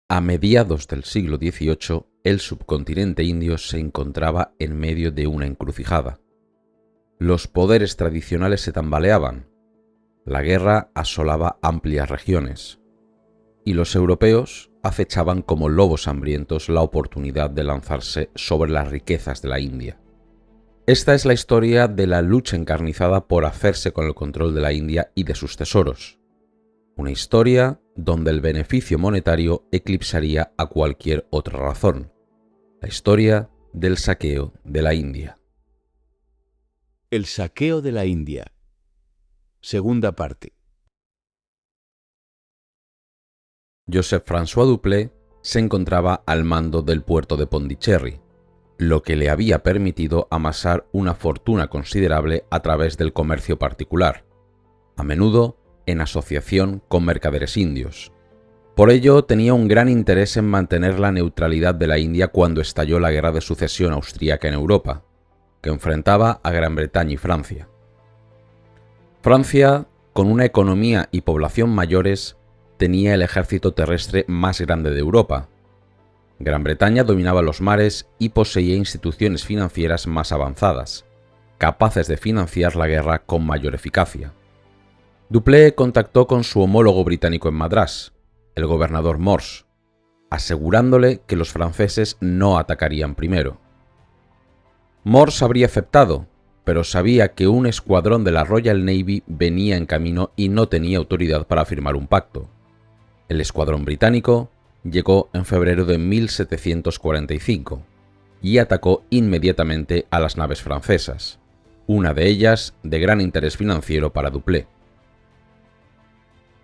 A mediados del siglo XVIII, el subcontinente indio se encontraba en medio de una encrucijada. Los poderes tradicionales se tambaleaban, la guerra asolaba amplias regiones, y los europeos acechaban como lobos hambrientos la oportunidad de lanzarse sobre las riquezas de la India. Esta es la historia de la lucha encarnizada por hacerse con el control de la India y de sus tesoros. Una historia donde el beneficio monetario eclipsaría a cualquier otra razón. La historia del saqueo de la India. El saqueo de la India. Segunda parte. Joseph-François Dupleix se encontraba al mando del puerto de Pondicherry, lo que le había permitido amasar una fortuna considerable a través del comercio particular, a menudo en asociación con mercaderes indios. Por ello, tenía un gran interés en mantener la neutralidad de la India cuando estalló la Guerra de Sucesión austríaca en Europa, que enfrentaba a Gran Bretaña y Francia. Francia, con una economía y población mayores, tenía el ejército terrestre más grande de Europa. Gran Bretaña dominaba los mares y poseía instituciones financieras más avanzadas, capaces de financiar la guerra con mayor eficacia. Dupleix contactó con su homólogo británico en Madrás, el gobernador Morse, asegurándole que los franceses no atacarían primero. Morse habría aceptado, pero sabía que un escuadrón de la Royal Navy venía en camino y no tenía autoridad para firmar un pacto. El escuadrón británico llegó en febrero de 1745 y atacó inmediatamente a las naves francesas, una de ellas de gran interés financiero para Dupleix.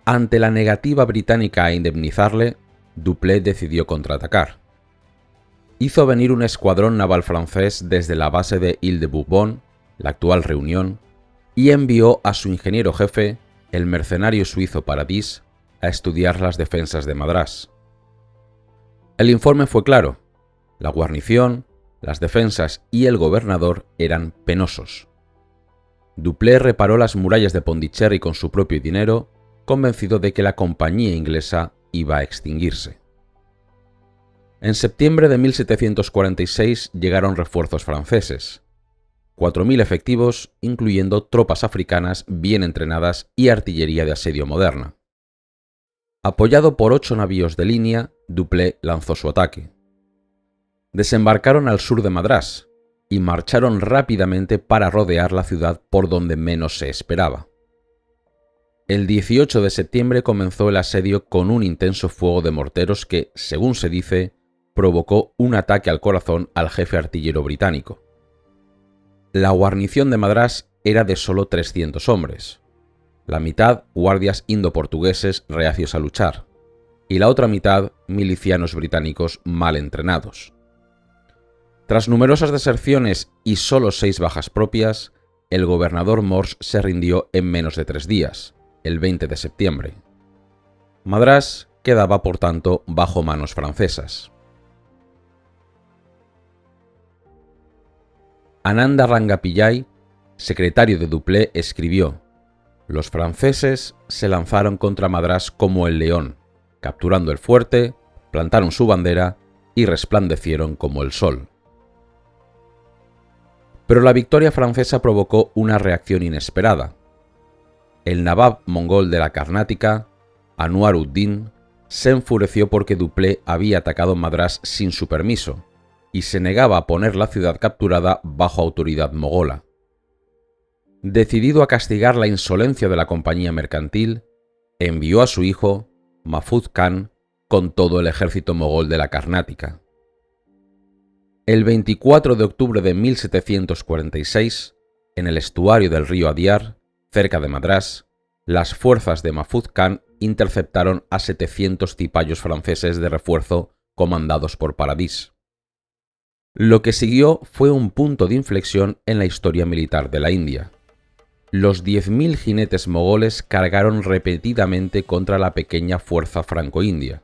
Ante la negativa británica a indemnizarle, Dupleix decidió contraatacar. Hizo venir un escuadrón naval francés desde la base de Île-de-Bourbon, la actual Reunión, y envió a su ingeniero jefe, el mercenario suizo Paradis, a estudiar las defensas de Madrás. El informe fue claro: la guarnición, las defensas y el gobernador eran penosos. Dupleix reparó las murallas de Pondicherry con su propio dinero, convencido de que la compañía inglesa iba a extinguirse. En septiembre de 1746 llegaron refuerzos franceses, 4.000 efectivos, incluyendo tropas africanas bien entrenadas y artillería de asedio moderna. Apoyado por 8 navíos de línea, Dupleix lanzó su ataque. Desembarcaron al sur de Madrás y marcharon rápidamente para rodear la ciudad por donde menos se esperaba. El 18 de septiembre comenzó el asedio con un intenso fuego de morteros que, según se dice, provocó un ataque al corazón al jefe artillero británico. La guarnición de Madrás era de solo 300 hombres, la mitad guardias indo-portugueses reacios a luchar, y la otra mitad milicianos británicos mal entrenados. Tras numerosas deserciones y solo 6 bajas propias, el gobernador Morse se rindió en menos de 3 días, el 20 de septiembre. Madrás quedaba, por tanto, bajo manos francesas. Ananda Rangapillai, secretario de Dupleix, escribió: «Los franceses se lanzaron contra Madrás como el león, capturando el fuerte, plantaron su bandera y resplandecieron como el sol». Pero la victoria francesa provocó una reacción inesperada. El nabab mongol de la Karnática, Anwar ud-Din, se enfureció porque Dupleix había atacado Madrás sin su permiso y se negaba a poner la ciudad capturada bajo autoridad mogola. Decidido a castigar la insolencia de la compañía mercantil, envió a su hijo, Mahmud Khan, con todo el ejército mogol de la Karnática. El 24 de octubre de 1746, en el estuario del río Adyar, cerca de Madrás, las fuerzas de Mahmud Khan interceptaron a 700 cipayos franceses de refuerzo comandados por Paradis. Lo que siguió fue un punto de inflexión en la historia militar de la India. Los 10.000 jinetes mogoles cargaron repetidamente contra la pequeña fuerza franco-india,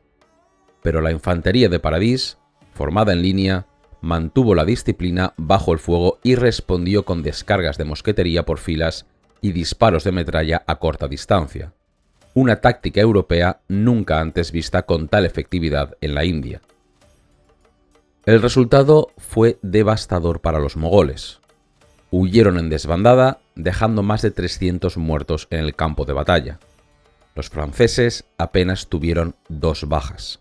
pero la infantería de Paradis, formada en línea, mantuvo la disciplina bajo el fuego y respondió con descargas de mosquetería por filas y disparos de metralla a corta distancia. una táctica europea nunca antes vista con tal efectividad en la India. El resultado fue devastador para los mogoles. Huyeron en desbandada, dejando más de 300 muertos en el campo de batalla. Los franceses apenas tuvieron 2 bajas.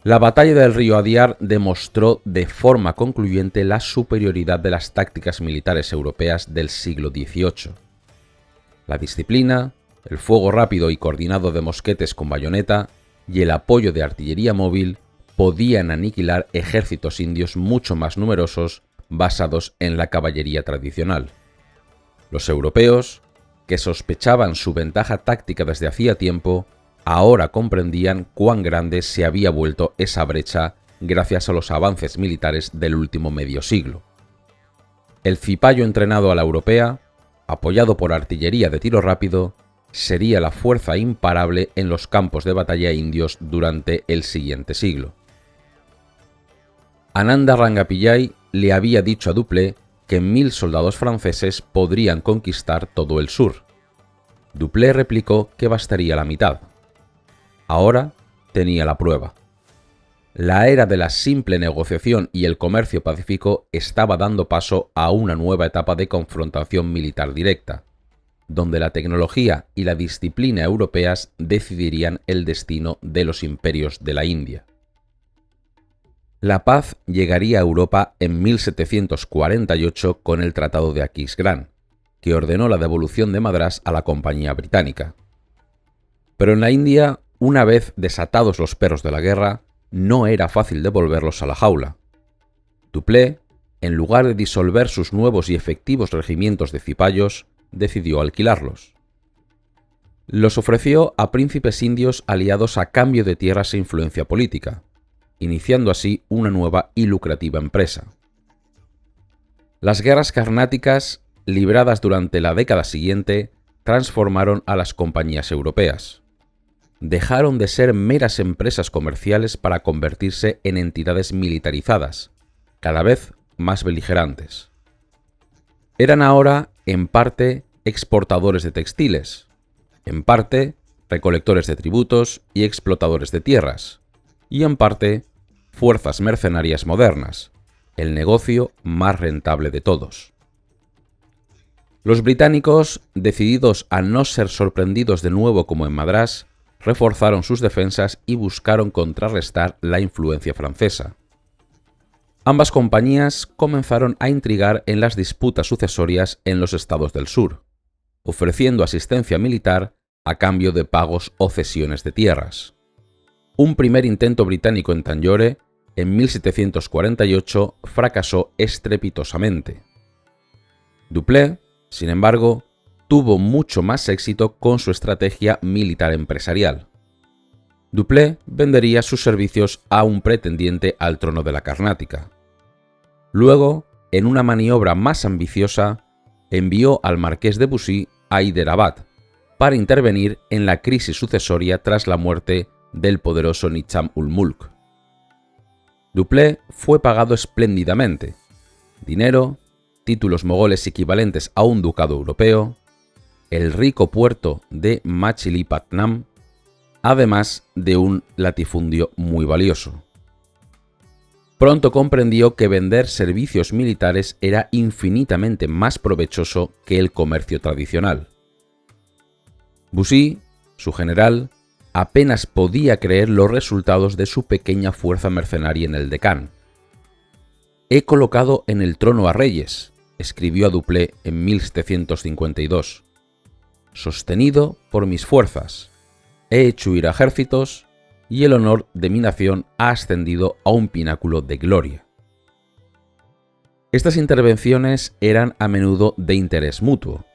La batalla del río Adyar demostró de forma concluyente la superioridad de las tácticas militares europeas del siglo XVIII. La disciplina, el fuego rápido y coordinado de mosquetes con bayoneta y el apoyo de artillería móvil podían aniquilar ejércitos indios mucho más numerosos basados en la caballería tradicional. Los europeos, que sospechaban su ventaja táctica desde hacía tiempo, ahora comprendían cuán grande se había vuelto esa brecha gracias a los avances militares del último medio siglo. El cipayo entrenado a la europea, apoyado por artillería de tiro rápido, sería la fuerza imparable en los campos de batalla indios durante el siguiente siglo. Ananda Rangapillai le había dicho a Duplé que 1000 soldados franceses podrían conquistar todo el sur. Duplé replicó que bastaría la mitad. Ahora tenía la prueba. La era de la simple negociación y el comercio pacífico estaba dando paso a una nueva etapa de confrontación militar directa, donde la tecnología y la disciplina europeas decidirían el destino de los imperios de la India. La paz llegaría a Europa en 1748 con el Tratado de Aquisgrán, que ordenó la devolución de Madrás a la Compañía Británica. Pero en la India, una vez desatados los perros de la guerra, no era fácil devolverlos a la jaula. Duplé, en lugar de disolver sus nuevos y efectivos regimientos de cipayos, decidió alquilarlos. Los ofreció a príncipes indios aliados a cambio de tierras e influencia política, iniciando así una nueva y lucrativa empresa. Las guerras carnáticas, libradas durante la década siguiente, transformaron a las compañías europeas. Dejaron de ser meras empresas comerciales para convertirse en entidades militarizadas, cada vez más beligerantes. Eran ahora, en parte, exportadores de textiles, en parte, recolectores de tributos y explotadores de tierras, y en parte, fuerzas mercenarias modernas, el negocio más rentable de todos. Los británicos, decididos a no ser sorprendidos de nuevo como en Madrás, reforzaron sus defensas y buscaron contrarrestar la influencia francesa. Ambas compañías comenzaron a intrigar en las disputas sucesorias en los estados del sur, ofreciendo asistencia militar a cambio de pagos o cesiones de tierras. Un primer intento británico en Tanjore, en 1748, fracasó estrepitosamente. Duplé, sin embargo, tuvo mucho más éxito con su estrategia militar empresarial. Duplé vendería sus servicios a un pretendiente al trono de la Carnática. Luego, en una maniobra más ambiciosa, envió al marqués de Bussy a Hyderabad para intervenir en la crisis sucesoria tras la muerte del poderoso Nizam-ul-Mulk. Duplé fue pagado espléndidamente: dinero, títulos mogoles equivalentes a un ducado europeo, el rico puerto de Machilipatnam, además de un latifundio muy valioso. Pronto comprendió que vender servicios militares era infinitamente más provechoso que el comercio tradicional. Bussy, su general, apenas podía creer los resultados de su pequeña fuerza mercenaria en el Decán. «He colocado en el trono a reyes», escribió a Duplé en 1752, «sostenido por mis fuerzas. He hecho huir ejércitos y el honor de mi nación ha ascendido a un pináculo de gloria». Estas intervenciones eran a menudo de interés mutuo.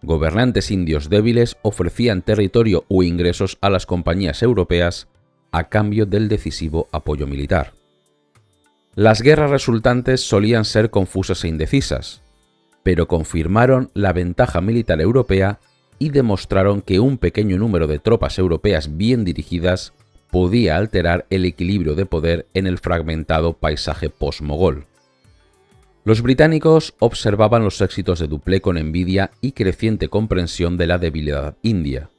Gobernantes indios débiles ofrecían territorio o ingresos a las compañías europeas a cambio del decisivo apoyo militar. Las guerras resultantes solían ser confusas e indecisas, pero confirmaron la ventaja militar europea y demostraron que un pequeño número de tropas europeas bien dirigidas podía alterar el equilibrio de poder en el fragmentado paisaje post-mogol. Los británicos observaban los éxitos de Dupleix con envidia y creciente comprensión de la debilidad india.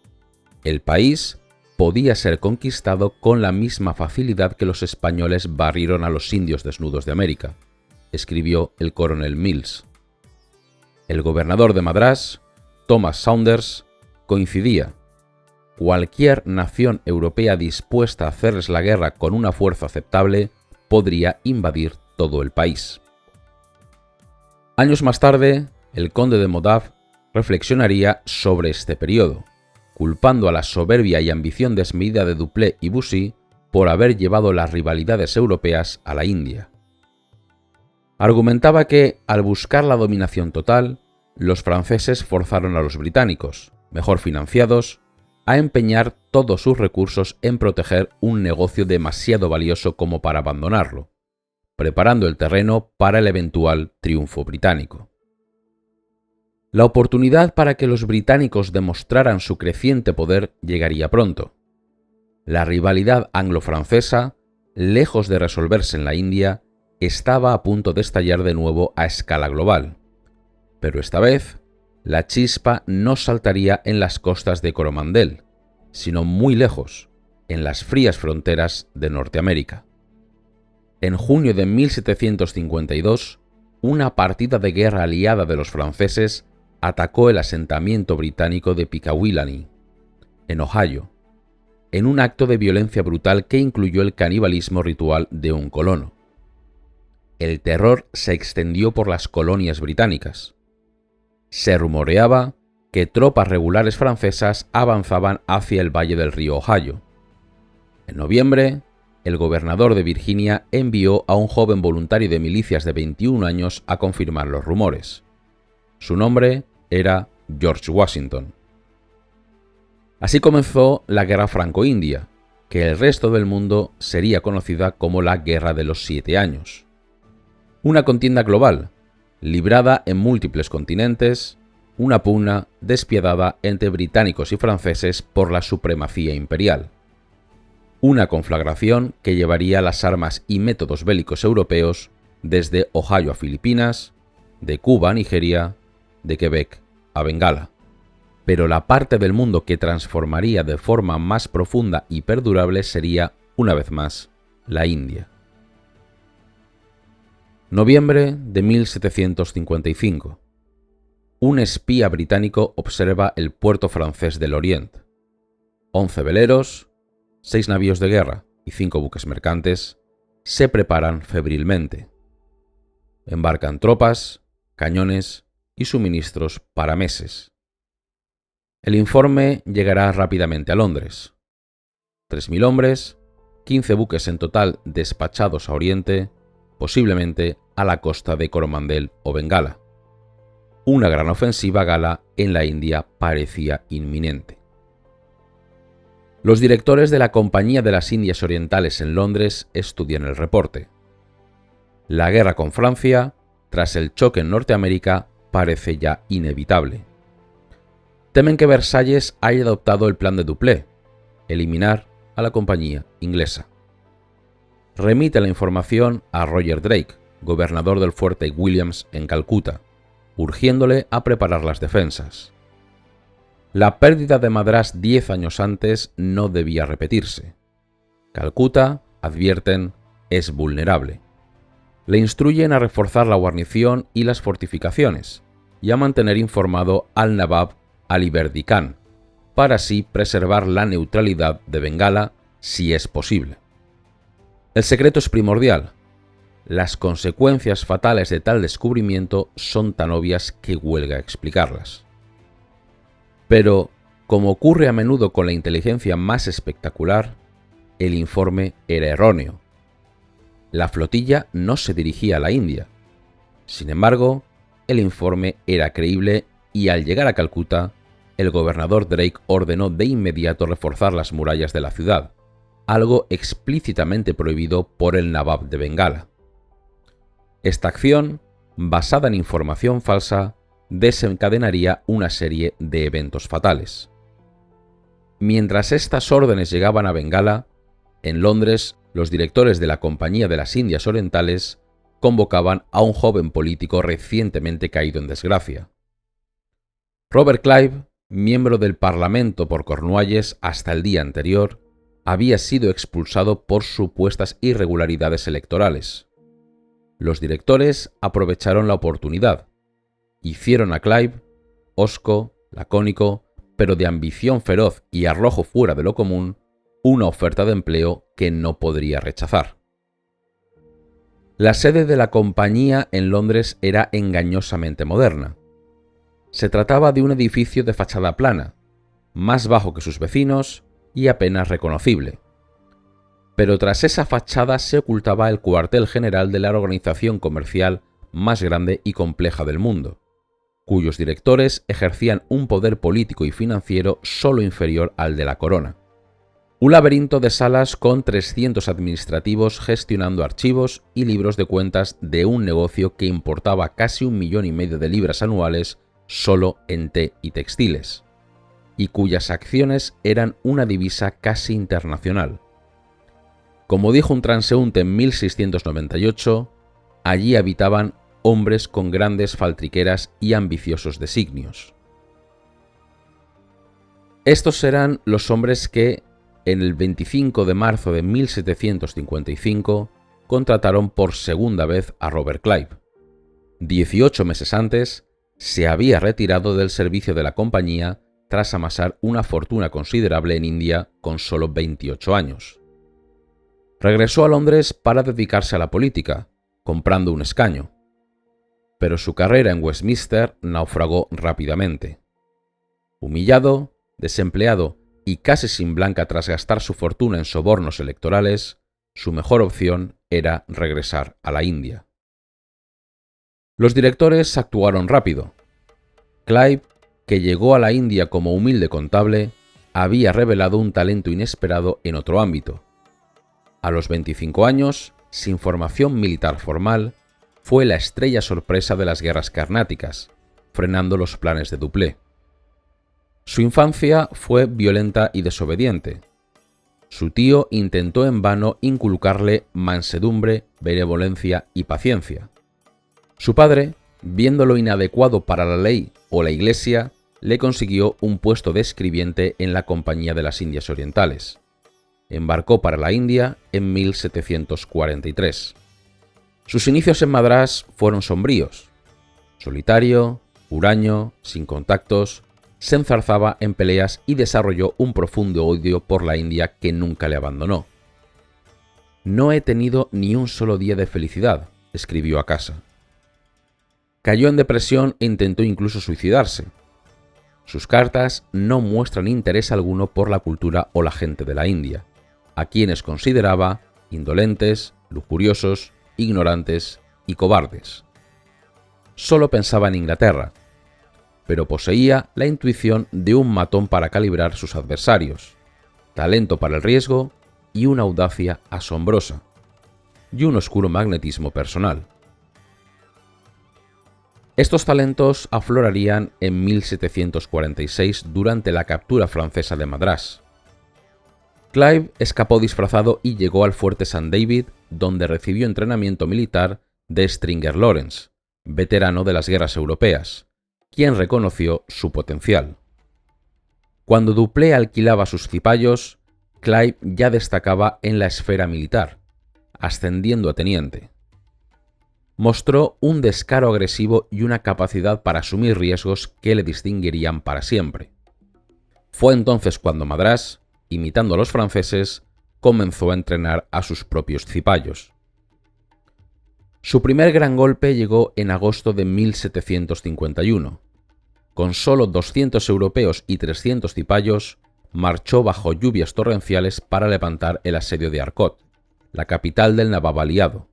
El país podía ser conquistado con la misma facilidad que los españoles barrieron a los indios desnudos de América, escribió el coronel Mills. El gobernador de Madrás, Thomas Saunders, coincidía. Cualquier nación europea dispuesta a hacerles la guerra con una fuerza aceptable podría invadir todo el país. Años más tarde, el conde de Modave reflexionaría sobre este periodo, culpando a la soberbia y ambición desmedida de Dupleix y Bussy por haber llevado las rivalidades europeas a la India. Argumentaba que, al buscar la dominación total, los franceses forzaron a los británicos, mejor financiados, a empeñar todos sus recursos en proteger un negocio demasiado valioso como para abandonarlo, preparando el terreno para el eventual triunfo británico. La oportunidad para que los británicos demostraran su creciente poder llegaría pronto. La rivalidad anglo-francesa, lejos de resolverse en la India, estaba a punto de estallar de nuevo a escala global. Pero esta vez, la chispa no saltaría en las costas de Coromandel, sino muy lejos, en las frías fronteras de Norteamérica. En junio de 1752, una partida de guerra aliada de los franceses atacó el asentamiento británico de Pickawillany, en Ohio, en un acto de violencia brutal que incluyó el canibalismo ritual de un colono. El terror se extendió por las colonias británicas. Se rumoreaba que tropas regulares francesas avanzaban hacia el valle del río Ohio. En noviembre, el gobernador de Virginia envió a un joven voluntario de milicias de 21 años a confirmar los rumores. Su nombre era George Washington. Así comenzó la Guerra Franco-India, que el resto del mundo sería conocida como la Guerra de los 7 años. Una contienda global, librada en múltiples continentes, una pugna despiadada entre británicos y franceses por la supremacía imperial. Una conflagración que llevaría las armas y métodos bélicos europeos desde Ohio a Filipinas, de Cuba a Nigeria, de Quebec a Bengala. Pero la parte del mundo que transformaría de forma más profunda y perdurable sería, una vez más, la India. Noviembre de 1755. Un espía británico observa el puerto francés del Orient. 11 veleros, 6 navíos de guerra y 5 buques mercantes se preparan febrilmente. Embarcan tropas, cañones y suministros para meses. El informe llegará rápidamente a Londres. 3.000 hombres, 15 buques en total despachados a Oriente, posiblemente a la costa de Coromandel o Bengala. Una gran ofensiva gala en la India parecía inminente. Los directores de la Compañía de las Indias Orientales en Londres estudian el reporte. La guerra con Francia, tras el choque en Norteamérica, parece ya inevitable. Temen que Versalles haya adoptado el plan de Dupleix, eliminar a la compañía inglesa. Remite la información a Roger Drake, gobernador del fuerte Williams en Calcuta, urgiéndole a preparar las defensas. La pérdida de Madrás 10 años antes no debía repetirse. Calcuta, advierten, es vulnerable. Le instruyen a reforzar la guarnición y las fortificaciones y a mantener informado al Nawab Ali Verdi Khan, para así preservar la neutralidad de Bengala si es posible. El secreto es primordial. Las consecuencias fatales de tal descubrimiento son tan obvias que huelga explicarlas. Pero, como ocurre a menudo con la inteligencia más espectacular, el informe era erróneo. La flotilla no se dirigía a la India. Sin embargo, el informe era creíble y al llegar a Calcuta, el gobernador Drake ordenó de inmediato reforzar las murallas de la ciudad, algo explícitamente prohibido por el Nawab de Bengala. Esta acción, basada en información falsa, desencadenaría una serie de eventos fatales. Mientras estas órdenes llegaban a Bengala, en Londres, los directores de la Compañía de las Indias Orientales convocaban a un joven político recientemente caído en desgracia. Robert Clive, miembro del Parlamento por Cornualles hasta el día anterior, había sido expulsado por supuestas irregularidades electorales. Los directores aprovecharon la oportunidad. Hicieron a Clive, hosco, lacónico, pero de ambición feroz y arrojo fuera de lo común, una oferta de empleo que no podría rechazar. La sede de la compañía en Londres era engañosamente moderna. Se trataba de un edificio de fachada plana, más bajo que sus vecinos y apenas reconocible. Pero tras esa fachada se ocultaba el cuartel general de la organización comercial más grande y compleja del mundo, cuyos directores ejercían un poder político y financiero solo inferior al de la corona. Un laberinto de salas con 300 administrativos gestionando archivos y libros de cuentas de un negocio que importaba casi 1,5 millones de libras anuales solo en té y textiles, y cuyas acciones eran una divisa casi internacional. Como dijo un transeúnte en 1698, allí habitaban hombres con grandes faltriqueras y ambiciosos designios. Estos eran los hombres que, en el 25 de marzo de 1755, contrataron por segunda vez a Robert Clive. 18 meses antes, se había retirado del servicio de la compañía tras amasar una fortuna considerable en India con solo 28 años. Regresó a Londres para dedicarse a la política, comprando un escaño. Pero su carrera en Westminster naufragó rápidamente. Humillado, desempleado y casi sin blanca tras gastar su fortuna en sobornos electorales, su mejor opción era regresar a la India. Los directores actuaron rápido. Clive, que llegó a la India como humilde contable, había revelado un talento inesperado en otro ámbito. A los 25 años, sin formación militar formal, fue la estrella sorpresa de las guerras carnáticas, frenando los planes de Dupleix. Su infancia fue violenta y desobediente. Su tío intentó en vano inculcarle mansedumbre, benevolencia y paciencia. Su padre, viéndolo inadecuado para la ley o la iglesia, le consiguió un puesto de escribiente en la Compañía de las Indias Orientales. Embarcó para la India en 1743. Sus inicios en Madrás fueron sombríos. Solitario, huraño, sin contactos, se enzarzaba en peleas y desarrolló un profundo odio por la India que nunca le abandonó. «No he tenido ni un solo día de felicidad», escribió a casa. Cayó en depresión e intentó incluso suicidarse. Sus cartas no muestran interés alguno por la cultura o la gente de la India, a quienes consideraba indolentes, lujuriosos, ignorantes y cobardes. Solo pensaba en Inglaterra, pero poseía la intuición de un matón para calibrar sus adversarios, talento para el riesgo y una audacia asombrosa, y un oscuro magnetismo personal. Estos talentos aflorarían en 1746 durante la captura francesa de Madrás. Clive escapó disfrazado y llegó al fuerte St. David, donde recibió entrenamiento militar de Stringer Lawrence, veterano de las guerras europeas, quien reconoció su potencial. Cuando Dupleix alquilaba sus cipayos, Clive ya destacaba en la esfera militar, ascendiendo a teniente. Mostró un descaro agresivo y una capacidad para asumir riesgos que le distinguirían para siempre. Fue entonces cuando Madrás, imitando a los franceses, comenzó a entrenar a sus propios cipayos. Su primer gran golpe llegó en agosto de 1751. Con solo 200 europeos y 300 cipayos, marchó bajo lluvias torrenciales para levantar el asedio de Arcot, la capital del Nawab aliado.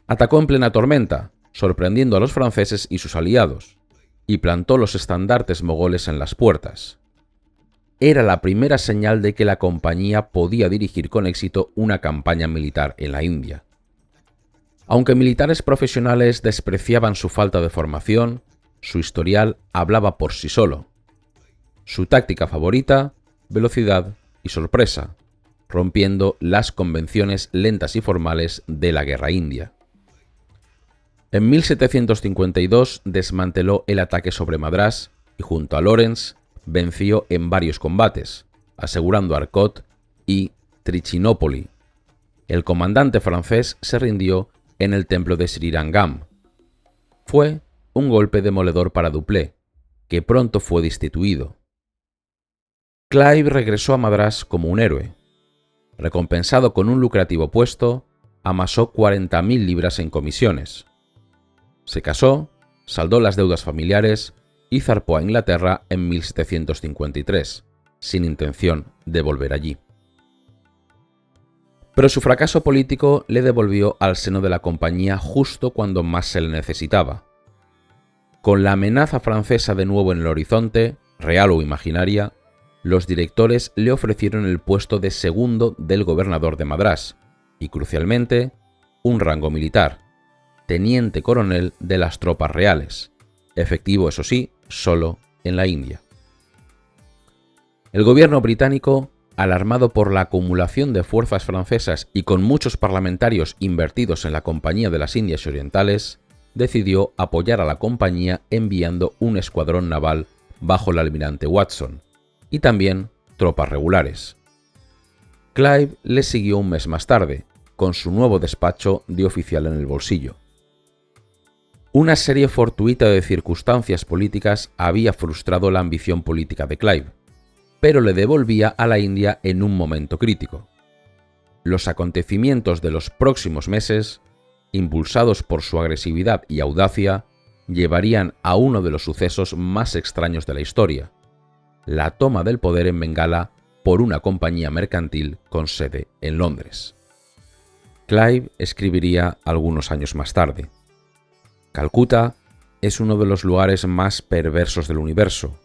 Atacó en plena tormenta, sorprendiendo a los franceses y sus aliados, y plantó los estandartes mogoles en las puertas. Era la primera señal de que la compañía podía dirigir con éxito una campaña militar en la India. Aunque militares profesionales despreciaban su falta de formación, su historial hablaba por sí solo. Su táctica favorita, velocidad y sorpresa, rompiendo las convenciones lentas y formales de la guerra india. En 1752 desmanteló el ataque sobre Madrás y junto a Lawrence venció en varios combates, asegurando Arcot y Trichinopoli. El comandante francés se rindió en el templo de Srirangam. Fue un golpe demoledor para Dupleix, que pronto fue destituido. Clive regresó a Madrás como un héroe. Recompensado con un lucrativo puesto, amasó 40.000 libras en comisiones. Se casó, saldó las deudas familiares y zarpó a Inglaterra en 1753, sin intención de volver allí. Pero su fracaso político le devolvió al seno de la compañía justo cuando más se le necesitaba. Con la amenaza francesa de nuevo en el horizonte, real o imaginaria, los directores le ofrecieron el puesto de segundo del gobernador de Madrás y, crucialmente, un rango militar, teniente coronel de las tropas reales, efectivo, eso sí, solo en la India. El gobierno británico, alarmado por la acumulación de fuerzas francesas y con muchos parlamentarios invertidos en la Compañía de las Indias Orientales, decidió apoyar a la compañía enviando un escuadrón naval bajo el almirante Watson y también tropas regulares. Clive le siguió un mes más tarde, con su nuevo despacho de oficial en el bolsillo. Una serie fortuita de circunstancias políticas había frustrado la ambición política de Clive, pero le devolvía a la India en un momento crítico. Los acontecimientos de los próximos meses, impulsados por su agresividad y audacia, llevarían a uno de los sucesos más extraños de la historia: la toma del poder en Bengala por una compañía mercantil con sede en Londres. Clive escribiría algunos años más tarde: Calcuta es uno de los lugares más perversos del universo,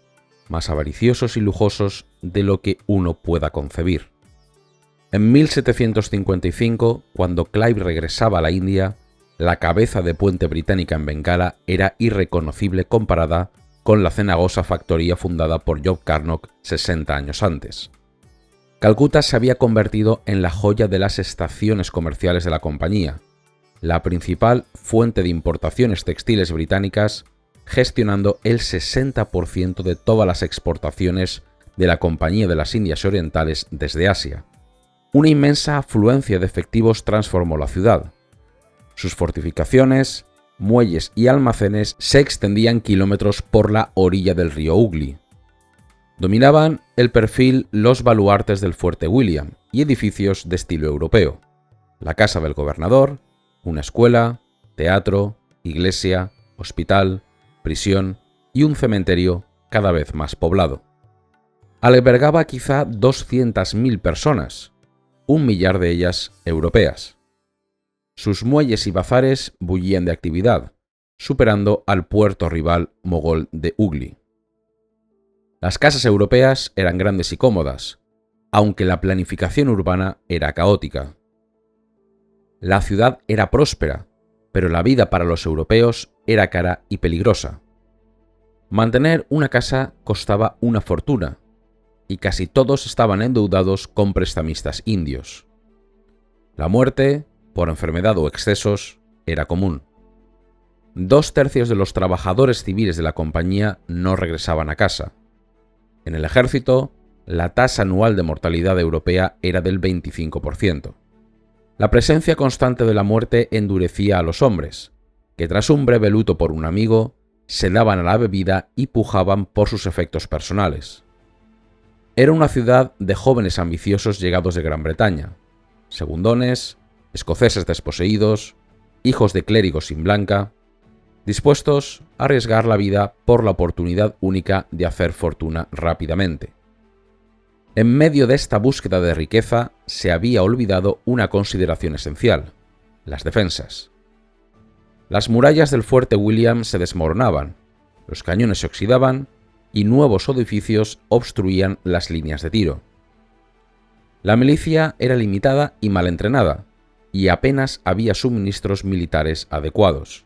más avariciosos y lujosos de lo que uno pueda concebir. En 1755, cuando Clive regresaba a la India, la cabeza de puente británica en Bengala era irreconocible comparada con la cenagosa factoría fundada por Job Carnock 60 años antes. Calcuta se había convertido en la joya de las estaciones comerciales de la compañía, la principal fuente de importaciones textiles británicas, gestionando el 60% de todas las exportaciones de la Compañía de las Indias Orientales desde Asia. Una inmensa afluencia de efectivos transformó la ciudad. Sus fortificaciones, muelles y almacenes se extendían kilómetros por la orilla del río Hooghly. Dominaban el perfil los baluartes del Fuerte William y edificios de estilo europeo: la casa del gobernador, una escuela, teatro, iglesia, hospital, prisión y un cementerio cada vez más poblado. Albergaba quizá 200.000 personas, 1 millar de ellas europeas. Sus muelles y bazares bullían de actividad, superando al puerto rival mogol de Hooghly. Las casas europeas eran grandes y cómodas, aunque la planificación urbana era caótica. La ciudad era próspera, pero la vida para los europeos era cara y peligrosa. Mantener una casa costaba una fortuna, y casi todos estaban endeudados con prestamistas indios. La muerte, por enfermedad o excesos, era común. 2/3 de los trabajadores civiles de la compañía no regresaban a casa. En el ejército, la tasa anual de mortalidad europea era del 25%. La presencia constante de la muerte endurecía a los hombres, que tras un breve luto por un amigo, se daban a la bebida y pujaban por sus efectos personales. Era una ciudad de jóvenes ambiciosos llegados de Gran Bretaña, segundones, escoceses desposeídos, hijos de clérigos sin blanca, dispuestos a arriesgar la vida por la oportunidad única de hacer fortuna rápidamente. En medio de esta búsqueda de riqueza se había olvidado una consideración esencial: las defensas. Las murallas del Fuerte William se desmoronaban, los cañones se oxidaban y nuevos edificios obstruían las líneas de tiro. La milicia era limitada y mal entrenada, y apenas había suministros militares adecuados.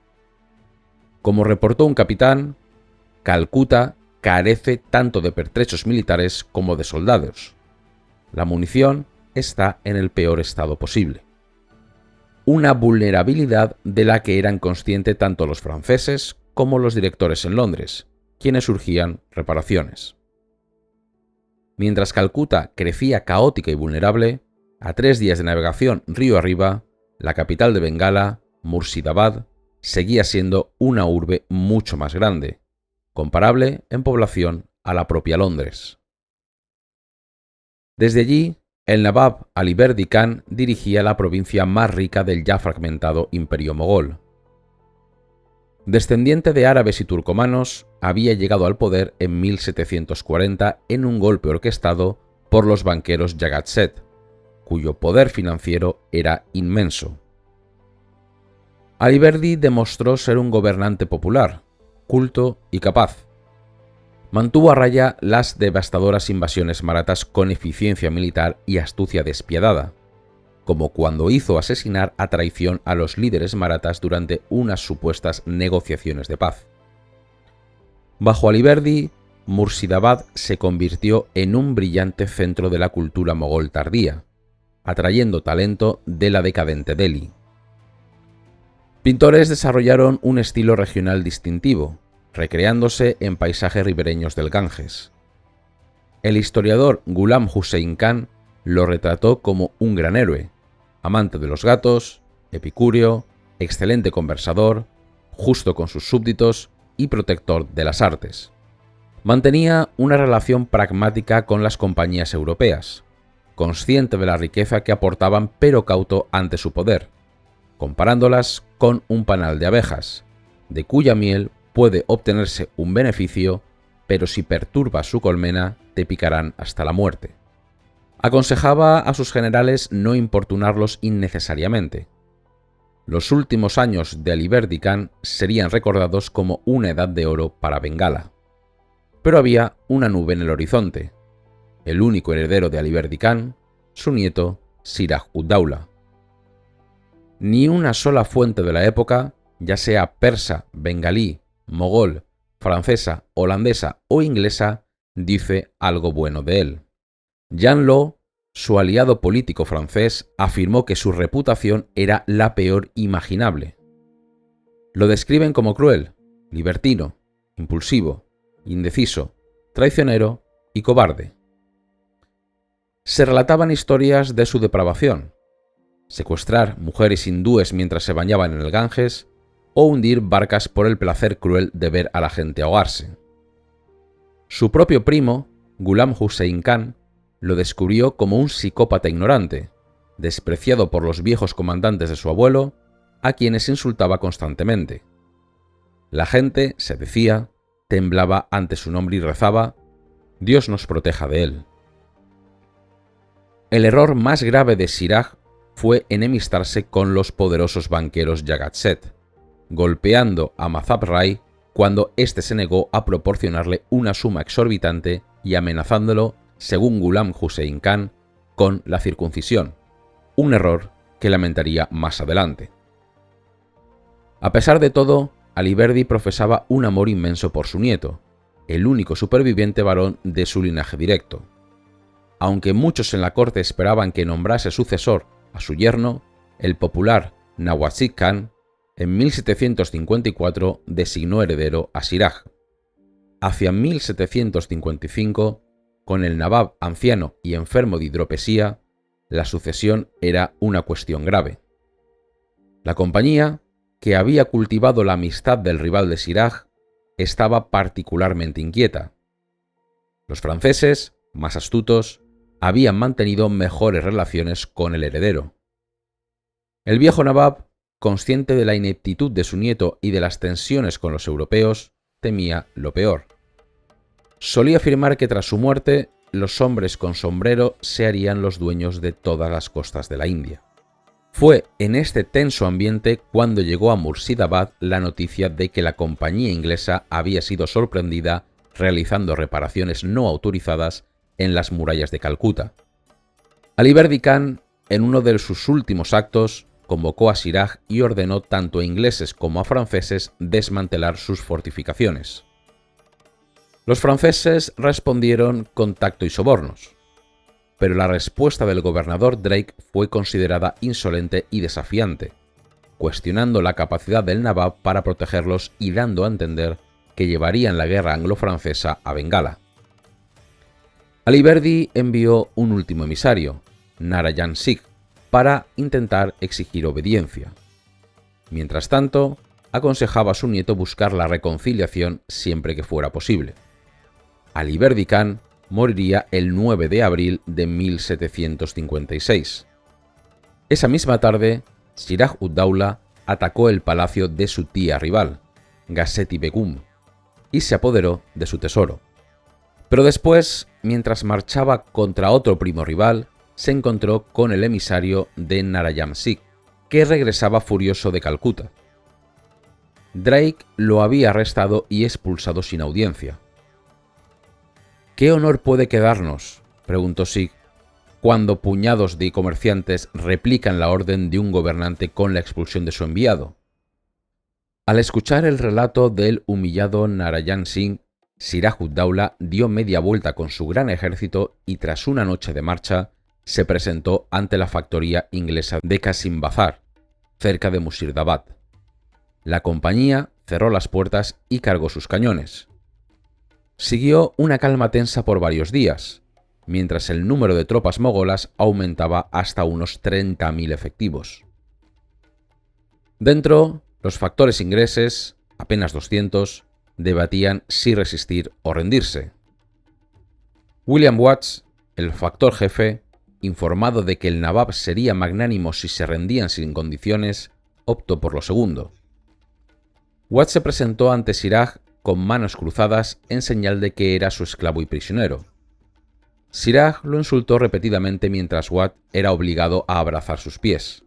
Como reportó un capitán, Calcuta carece tanto de pertrechos militares como de soldados. La munición está en el peor estado posible. una vulnerabilidad de la que eran conscientes tanto los franceses como los directores en Londres, quienes urgían reparaciones. Mientras Calcuta crecía caótica y vulnerable, a 3 días de navegación río arriba, la capital de Bengala, Murshidabad, seguía siendo una urbe mucho más grande, comparable en población a la propia Londres. Desde allí, el Nabab Aliberdi Khan dirigía la provincia más rica del ya fragmentado imperio mogol. Descendiente de árabes y turcomanos, había llegado al poder en 1740 en un golpe orquestado por los banqueros Yagatzet, cuyo poder financiero era inmenso. Aliberdi demostró ser un gobernante popular, culto y capaz. Mantuvo a raya las devastadoras invasiones marathas con eficiencia militar y astucia despiadada, como cuando hizo asesinar a traición a los líderes marathas durante unas supuestas negociaciones de paz. Bajo Aliberdi, Murshidabad se convirtió en un brillante centro de la cultura mogol tardía, atrayendo talento de la decadente Delhi. Pintores desarrollaron un estilo regional distintivo, recreándose en paisajes ribereños del Ganges. El historiador Ghulam Hussein Khan lo retrató como un gran héroe, amante de los gatos, epicúreo, excelente conversador, justo con sus súbditos y protector de las artes. Mantenía una relación pragmática con las compañías europeas, consciente de la riqueza que aportaban pero cauto ante su poder, comparándolas con un panal de abejas, de cuya miel puede obtenerse un beneficio, pero si perturbas su colmena te picarán hasta la muerte. Aconsejaba a sus generales no importunarlos innecesariamente. Los últimos años de Aliberdi Khan serían recordados como una edad de oro para Bengala. Pero había una nube en el horizonte. El único heredero de Aliberdi Khan, su nieto Siraj ud-Daula. Ni una sola fuente de la época, ya sea persa, bengalí, mogol, francesa, holandesa o inglesa, dice algo bueno de él. Jean Lot, su aliado político francés, afirmó que su reputación era la peor imaginable. Lo describen como cruel, libertino, impulsivo, indeciso, traicionero y cobarde. Se relataban historias de su depravación: secuestrar mujeres hindúes mientras se bañaban en el Ganges o hundir barcas por el placer cruel de ver a la gente ahogarse. Su propio primo, Ghulam Hussein Khan, lo descubrió como un psicópata ignorante, despreciado por los viejos comandantes de su abuelo, a quienes insultaba constantemente. La gente, se decía, temblaba ante su nombre y rezaba: Dios nos proteja de él. El error más grave de Siraj fue enemistarse con los poderosos banqueros Yagatzet, golpeando a Mazab Rai cuando éste se negó a proporcionarle una suma exorbitante y amenazándolo, según Ghulam Hussein Khan, con la circuncisión, un error que lamentaría más adelante. A pesar de todo, Aliberdi profesaba un amor inmenso por su nieto, el único superviviente varón de su linaje directo. Aunque muchos en la corte esperaban que nombrase sucesor a su yerno, el popular Nawazid Khan, en 1754 designó heredero a Siraj. Hacia 1755, con el Nabab anciano y enfermo de hidropesía, la sucesión era una cuestión grave. La compañía, que había cultivado la amistad del rival de Siraj, estaba particularmente inquieta. Los franceses, más astutos, habían mantenido mejores relaciones con el heredero. El viejo Nabab, consciente de la ineptitud de su nieto y de las tensiones con los europeos, temía lo peor. Solía afirmar que tras su muerte, los hombres con sombrero se harían los dueños de todas las costas de la India. Fue en este tenso ambiente cuando llegó a Murshidabad la noticia de que la compañía inglesa había sido sorprendida realizando reparaciones no autorizadas en las murallas de Calcuta. Aliberdi Khan, en uno de sus últimos actos, convocó a Siraj y ordenó tanto a ingleses como a franceses desmantelar sus fortificaciones. Los franceses respondieron con tacto y sobornos, pero la respuesta del gobernador Drake fue considerada insolente y desafiante, cuestionando la capacidad del Nawab para protegerlos y dando a entender que llevarían la guerra anglo-francesa a Bengala. Aliberdi envió un último emisario, Narayan Singh, para intentar exigir obediencia. Mientras tanto, aconsejaba a su nieto buscar la reconciliación siempre que fuera posible. Aliberdi Khan moriría el 9 de abril de 1756. Esa misma tarde, Siraj-ud-Daula atacó el palacio de su tía rival, Ghazeti Begum, y se apoderó de su tesoro. Pero después, mientras marchaba contra otro primo rival, se encontró con el emisario de Narayan Singh, que regresaba furioso de Calcuta. Drake lo había arrestado y expulsado sin audiencia. ¿Qué honor puede quedarnos?, preguntó Singh, cuando puñados de comerciantes replican la orden de un gobernante con la expulsión de su enviado. Al escuchar el relato del humillado Narayan Singh, Siraj-ud-Daula dio media vuelta con su gran ejército y tras una noche de marcha se presentó ante la factoría inglesa de Qasim Bazar, cerca de Musirdabad. La compañía cerró las puertas y cargó sus cañones. Siguió una calma tensa por varios días, mientras el número de tropas mogolas aumentaba hasta unos 30.000 efectivos. Dentro, los factores ingleses, apenas 200, debatían si resistir o rendirse. William Watts, el factor jefe, informado de que el Nawab sería magnánimo si se rendían sin condiciones, optó por lo segundo. Watts se presentó ante Siraj con manos cruzadas en señal de que era su esclavo y prisionero. Siraj lo insultó repetidamente mientras Watts era obligado a abrazar sus pies.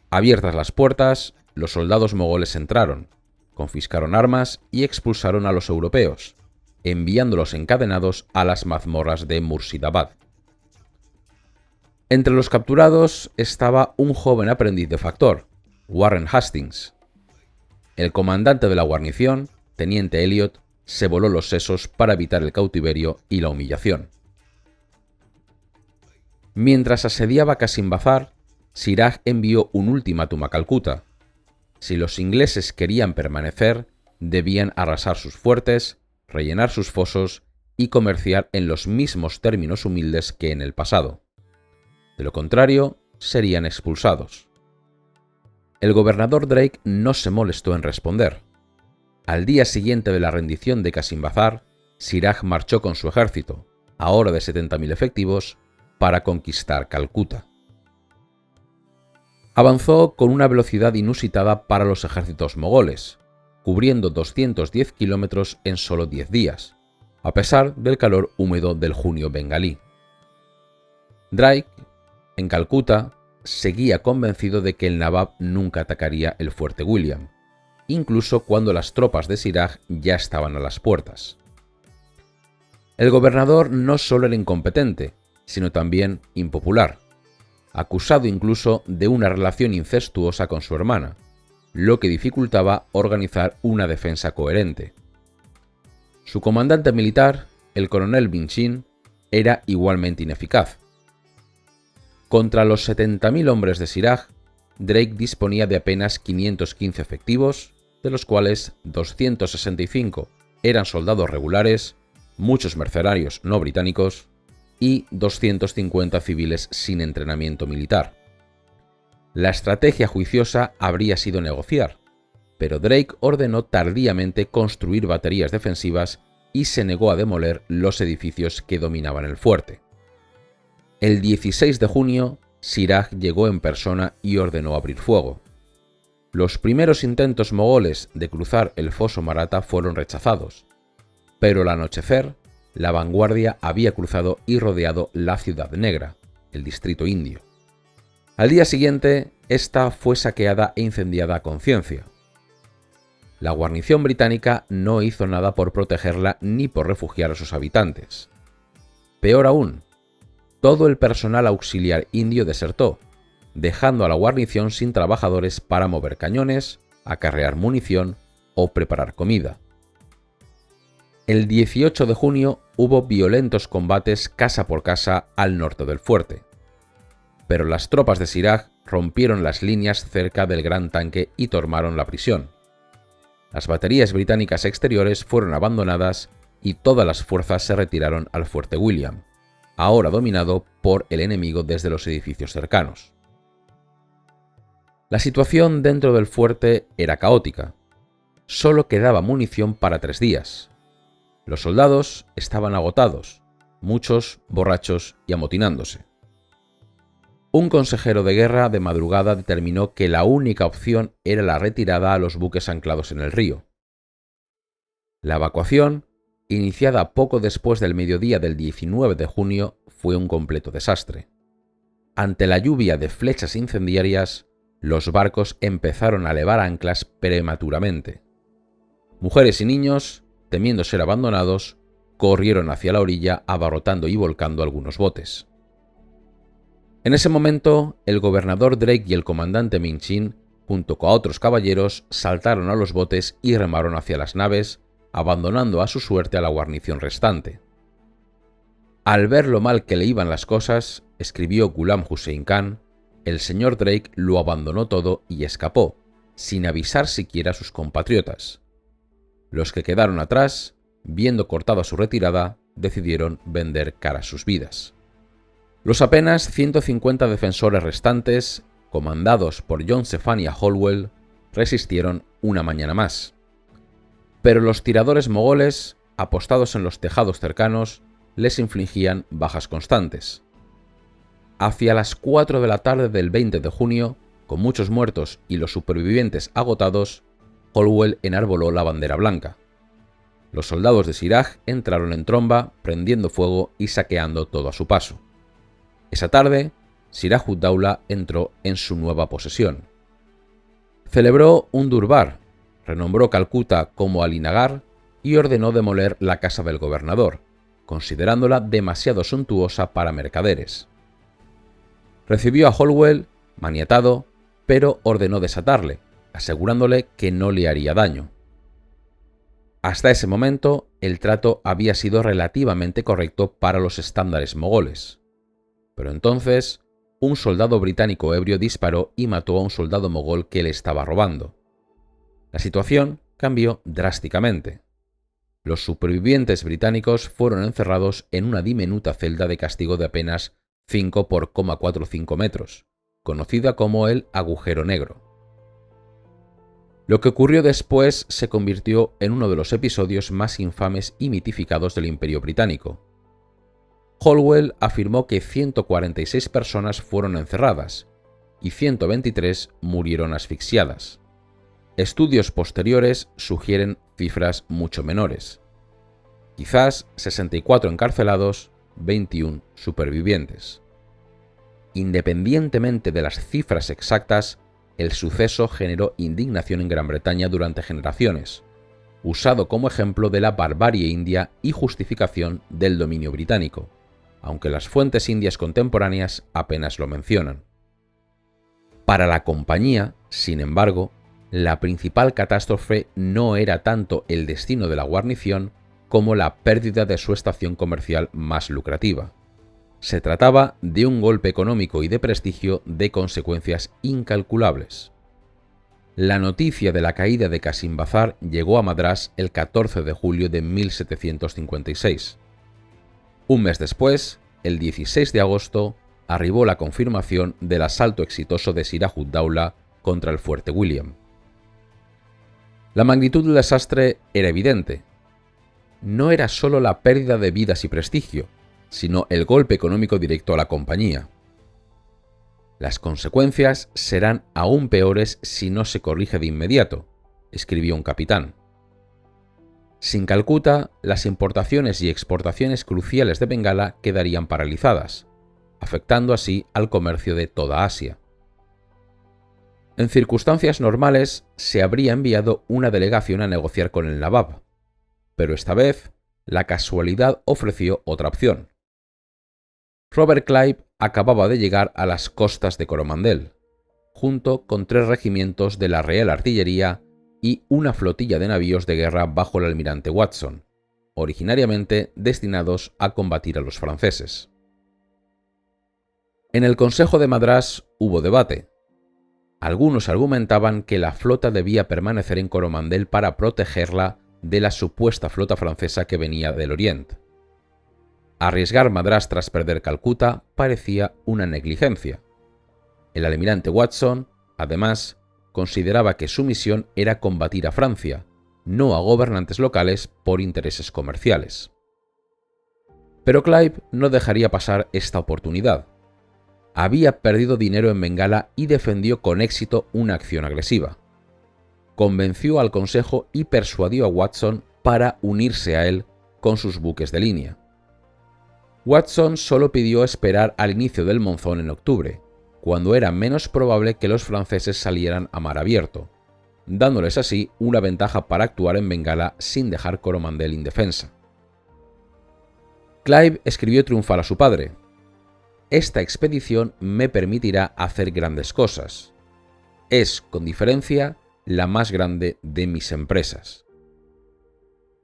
Abiertas las puertas, los soldados mogoles entraron, confiscaron armas y expulsaron a los europeos, enviándolos encadenados a las mazmorras de Murshidabad. Entre los capturados estaba un joven aprendiz de factor, Warren Hastings. El comandante de la guarnición, teniente Elliot, se voló los sesos para evitar el cautiverio y la humillación. Mientras asediaba Qasim Bazar, Siraj envió un ultimátum a Calcuta. Si los ingleses querían permanecer, debían arrasar sus fuertes, rellenar sus fosos y comerciar en los mismos términos humildes que en el pasado. De lo contrario, serían expulsados. El gobernador Drake no se molestó en responder. Al día siguiente de la rendición de Qasim Bazar, Siraj marchó con su ejército, ahora de 70.000 efectivos, para conquistar Calcuta. Avanzó con una velocidad inusitada para los ejércitos mogoles, cubriendo 210 kilómetros en solo 10 días, a pesar del calor húmedo del junio bengalí. Drake, en Calcuta, seguía convencido de que el Nawab nunca atacaría el fuerte William, incluso cuando las tropas de Siraj ya estaban a las puertas. El gobernador no solo era incompetente, sino también impopular, acusado incluso de una relación incestuosa con su hermana, lo que dificultaba organizar una defensa coherente. Su comandante militar, el coronel Binchin, era igualmente ineficaz. Contra los 70.000 hombres de Siraj, Drake disponía de apenas 515 efectivos, de los cuales 265 eran soldados regulares, muchos mercenarios no británicos y 250 civiles sin entrenamiento militar. La estrategia juiciosa habría sido negociar, pero Drake ordenó tardíamente construir baterías defensivas y se negó a demoler los edificios que dominaban el fuerte. El 16 de junio, Siraj llegó en persona y ordenó abrir fuego. Los primeros intentos mogoles de cruzar el foso Maratha fueron rechazados, pero al anochecer, la vanguardia había cruzado y rodeado la Ciudad Negra, el distrito indio. Al día siguiente, esta fue saqueada e incendiada a conciencia. La guarnición británica no hizo nada por protegerla ni por refugiar a sus habitantes. Peor aún, todo el personal auxiliar indio desertó, dejando a la guarnición sin trabajadores para mover cañones, acarrear munición o preparar comida. El 18 de junio hubo violentos combates casa por casa al norte del fuerte, pero las tropas de Siraj rompieron las líneas cerca del gran tanque y tomaron la prisión. Las baterías británicas exteriores fueron abandonadas y todas las fuerzas se retiraron al fuerte William, ahora dominado por el enemigo desde los edificios cercanos. La situación dentro del fuerte era caótica. Solo quedaba munición para 3 días. Los soldados estaban agotados, muchos borrachos y amotinándose. Un consejero de guerra de madrugada determinó que la única opción era la retirada a los buques anclados en el río. La evacuación, iniciada poco después del mediodía del 19 de junio, fue un completo desastre. Ante la lluvia de flechas incendiarias, los barcos empezaron a levar anclas prematuramente. Mujeres y niños, temiendo ser abandonados, corrieron hacia la orilla abarrotando y volcando algunos botes. En ese momento, el gobernador Drake y el comandante Minchin, junto con otros caballeros, saltaron a los botes y remaron hacia las naves, abandonando a su suerte a la guarnición restante. Al ver lo mal que le iban las cosas, escribió Ghulam Hussein Khan, el señor Drake lo abandonó todo y escapó, sin avisar siquiera a sus compatriotas. Los que quedaron atrás, viendo cortada su retirada, decidieron vender caras sus vidas. Los apenas 150 defensores restantes, comandados por John Zephaniah Holwell, resistieron una mañana más. Pero los tiradores mogoles, apostados en los tejados cercanos, les infligían bajas constantes. Hacia las 4 de la tarde del 20 de junio, con muchos muertos y los supervivientes agotados, Holwell enarboló la bandera blanca. Los soldados de Siraj entraron en tromba, prendiendo fuego y saqueando todo a su paso. Esa tarde, Siraj-ud-Daula entró en su nueva posesión. Celebró un durbar, renombró Calcuta como Ali-Nagar y ordenó demoler la casa del gobernador, considerándola demasiado suntuosa para mercaderes. Recibió a Holwell, maniatado, pero ordenó desatarle, asegurándole que no le haría daño. Hasta ese momento, el trato había sido relativamente correcto para los estándares mogoles. Pero entonces, un soldado británico ebrio disparó y mató a un soldado mogol que le estaba robando. La situación cambió drásticamente. Los supervivientes británicos fueron encerrados en una diminuta celda de castigo de apenas 5 por 0,45 metros, conocida como el agujero negro. Lo que ocurrió después se convirtió en uno de los episodios más infames y mitificados del Imperio Británico. Holwell afirmó que 146 personas fueron encerradas y 123 murieron asfixiadas. Estudios posteriores sugieren cifras mucho menores. Quizás 64 encarcelados, 21 supervivientes. Independientemente de las cifras exactas, el suceso generó indignación en Gran Bretaña durante generaciones, usado como ejemplo de la barbarie india y justificación del dominio británico, aunque las fuentes indias contemporáneas apenas lo mencionan. Para la compañía, sin embargo, la principal catástrofe no era tanto el destino de la guarnición como la pérdida de su estación comercial más lucrativa. Se trataba de un golpe económico y de prestigio de consecuencias incalculables. La noticia de la caída de Qasim Bazar llegó a Madrás el 14 de julio de 1756. Un mes después, el 16 de agosto, arribó la confirmación del asalto exitoso de Siraj-ud-Daula contra el fuerte William. La magnitud del desastre era evidente. No era solo la pérdida de vidas y prestigio, sino el golpe económico directo a la compañía. Las consecuencias serán aún peores si no se corrige de inmediato, escribió un capitán. Sin Calcuta, las importaciones y exportaciones cruciales de Bengala quedarían paralizadas, afectando así al comercio de toda Asia. En circunstancias normales, se habría enviado una delegación a negociar con el Nawab, pero esta vez, la casualidad ofreció otra opción. Robert Clive acababa de llegar a las costas de Coromandel, junto con 3 regimientos de la Real Artillería y una flotilla de navíos de guerra bajo el almirante Watson, originariamente destinados a combatir a los franceses. En el Consejo de Madrás hubo debate. Algunos argumentaban que la flota debía permanecer en Coromandel para protegerla de la supuesta flota francesa que venía del Oriente. Arriesgar Madrás tras perder Calcuta parecía una negligencia. El almirante Watson, además, consideraba que su misión era combatir a Francia, no a gobernantes locales por intereses comerciales. Pero Clive no dejaría pasar esta oportunidad. Había perdido dinero en Bengala y defendió con éxito una acción agresiva. Convenció al Consejo y persuadió a Watson para unirse a él con sus buques de línea. Watson solo pidió esperar al inicio del monzón en octubre, cuando era menos probable que los franceses salieran a mar abierto, dándoles así una ventaja para actuar en Bengala sin dejar Coromandel indefensa. Clive escribió triunfal a su padre: «Esta expedición me permitirá hacer grandes cosas. Es, con diferencia, la más grande de mis empresas».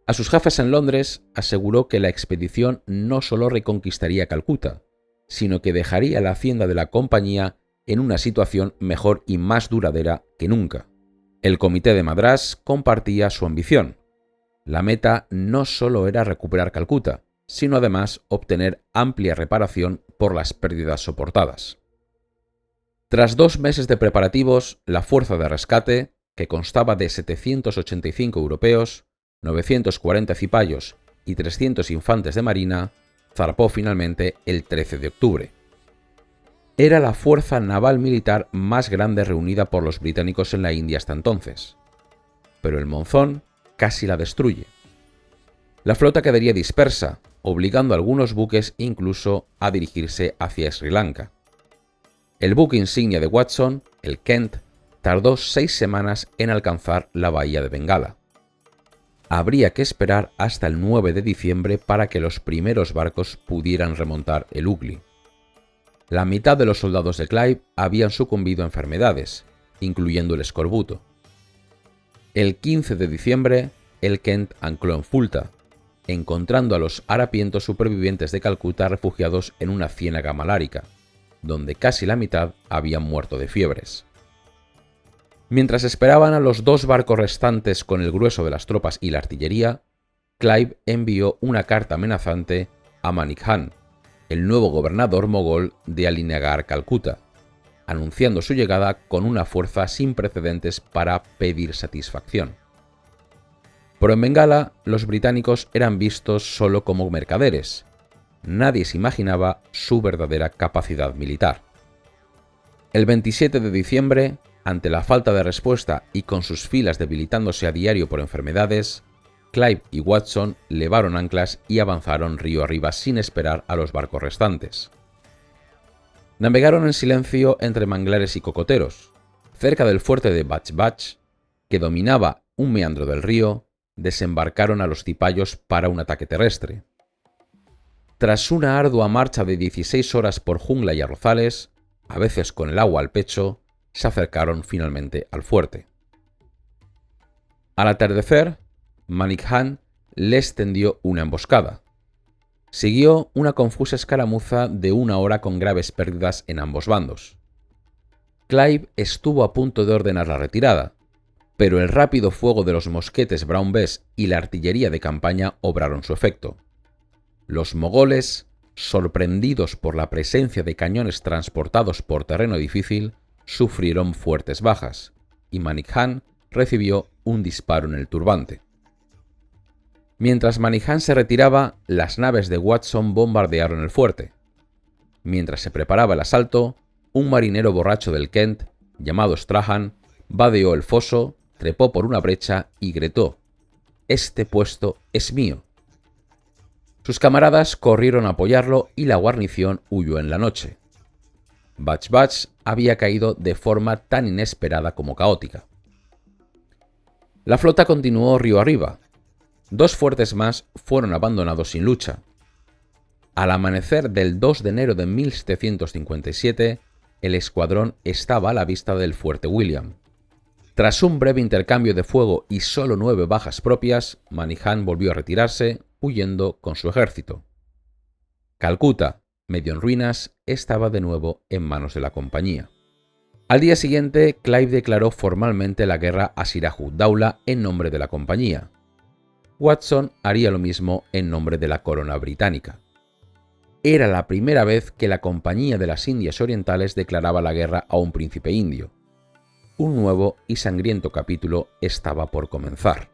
A sus jefes en Londres aseguró que la expedición no solo reconquistaría Calcuta, sino que dejaría la hacienda de la compañía en una situación mejor y más duradera que nunca. El Comité de Madrás compartía su ambición. La meta no solo era recuperar Calcuta, sino además obtener amplia reparación por las pérdidas soportadas. Tras 2 meses de preparativos, la fuerza de rescate, que constaba de 785 europeos, 940 cipayos y 300 infantes de marina, zarpó finalmente el 13 de octubre. Era la fuerza naval militar más grande reunida por los británicos en la India hasta entonces. Pero el monzón casi la destruye. La flota quedaría dispersa, obligando a algunos buques incluso a dirigirse hacia Sri Lanka. El buque insignia de Watson, el Kent, tardó 6 semanas en alcanzar la bahía de Bengala. Habría que esperar hasta el 9 de diciembre para que los primeros barcos pudieran remontar el Ugly. La mitad de los soldados de Clive habían sucumbido a enfermedades, incluyendo el escorbuto. El 15 de diciembre, el Kent ancló en Fulta, encontrando a los harapientos supervivientes de Calcuta refugiados en una ciénaga malárica, donde casi la mitad habían muerto de fiebres. Mientras esperaban a los 2 barcos restantes con el grueso de las tropas y la artillería, Clive envió una carta amenazante a Manik Khan, el nuevo gobernador mogol de Alinagar, Calcuta, anunciando su llegada con una fuerza sin precedentes para pedir satisfacción. Pero en Bengala, los británicos eran vistos solo como mercaderes. Nadie se imaginaba su verdadera capacidad militar. El 27 de diciembre, ante la falta de respuesta y con sus filas debilitándose a diario por enfermedades, Clive y Watson levaron anclas y avanzaron río arriba sin esperar a los barcos restantes. Navegaron en silencio entre manglares y cocoteros. Cerca del fuerte de Bach Bach, que dominaba un meandro del río, desembarcaron a los cipayos para un ataque terrestre. Tras una ardua marcha de 16 horas por jungla y arrozales, a veces con el agua al pecho, se acercaron finalmente al fuerte. Al atardecer, Manik Khan les tendió una emboscada. Siguió una confusa escaramuza de 1 hora con graves pérdidas en ambos bandos. Clive estuvo a punto de ordenar la retirada, pero el rápido fuego de los mosquetes Brown Bess y la artillería de campaña obraron su efecto. Los mogoles, sorprendidos por la presencia de cañones transportados por terreno difícil, sufrieron fuertes bajas, y Manik Khan recibió un disparo en el turbante. Mientras Manik Khan se retiraba, las naves de Watson bombardearon el fuerte. Mientras se preparaba el asalto, un marinero borracho del Kent, llamado Strahan, vadeó el foso, trepó por una brecha y gritó: «Este puesto es mío». Sus camaradas corrieron a apoyarlo y la guarnición huyó en la noche. Bach Bach había caído de forma tan inesperada como caótica. La flota continuó río arriba. 2 fuertes más fueron abandonados sin lucha. Al amanecer del 2 de enero de 1757, el escuadrón estaba a la vista del fuerte William. Tras un breve intercambio de fuego y solo 9 bajas propias, Manik Khan volvió a retirarse, huyendo con su ejército. Calcuta, medio en ruinas, estaba de nuevo en manos de la compañía. Al día siguiente, Clive declaró formalmente la guerra a Siraj ud-Daula en nombre de la compañía. Watson haría lo mismo en nombre de la corona británica. Era la primera vez que la Compañía de las Indias Orientales declaraba la guerra a un príncipe indio. Un nuevo y sangriento capítulo estaba por comenzar.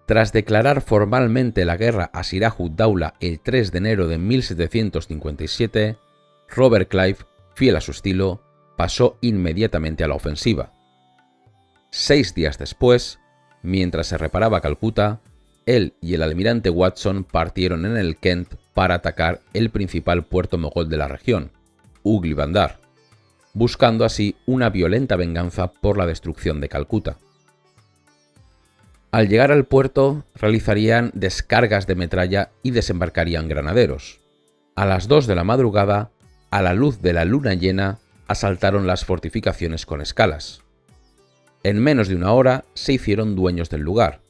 Tras declarar formalmente la guerra a Siraj ud-Daula el 3 de enero de 1757, Robert Clive, fiel a su estilo, pasó inmediatamente a la ofensiva. 6 días después, mientras se reparaba Calcuta, él y el almirante Watson partieron en el Kent para atacar el principal puerto mogol de la región, Ugly Bandar, buscando así una violenta venganza por la destrucción de Calcuta. Al llegar al puerto, realizarían descargas de metralla y desembarcarían granaderos. A las 2 de la madrugada, a la luz de la luna llena, asaltaron las fortificaciones con escalas. En menos de una hora se hicieron dueños del lugar,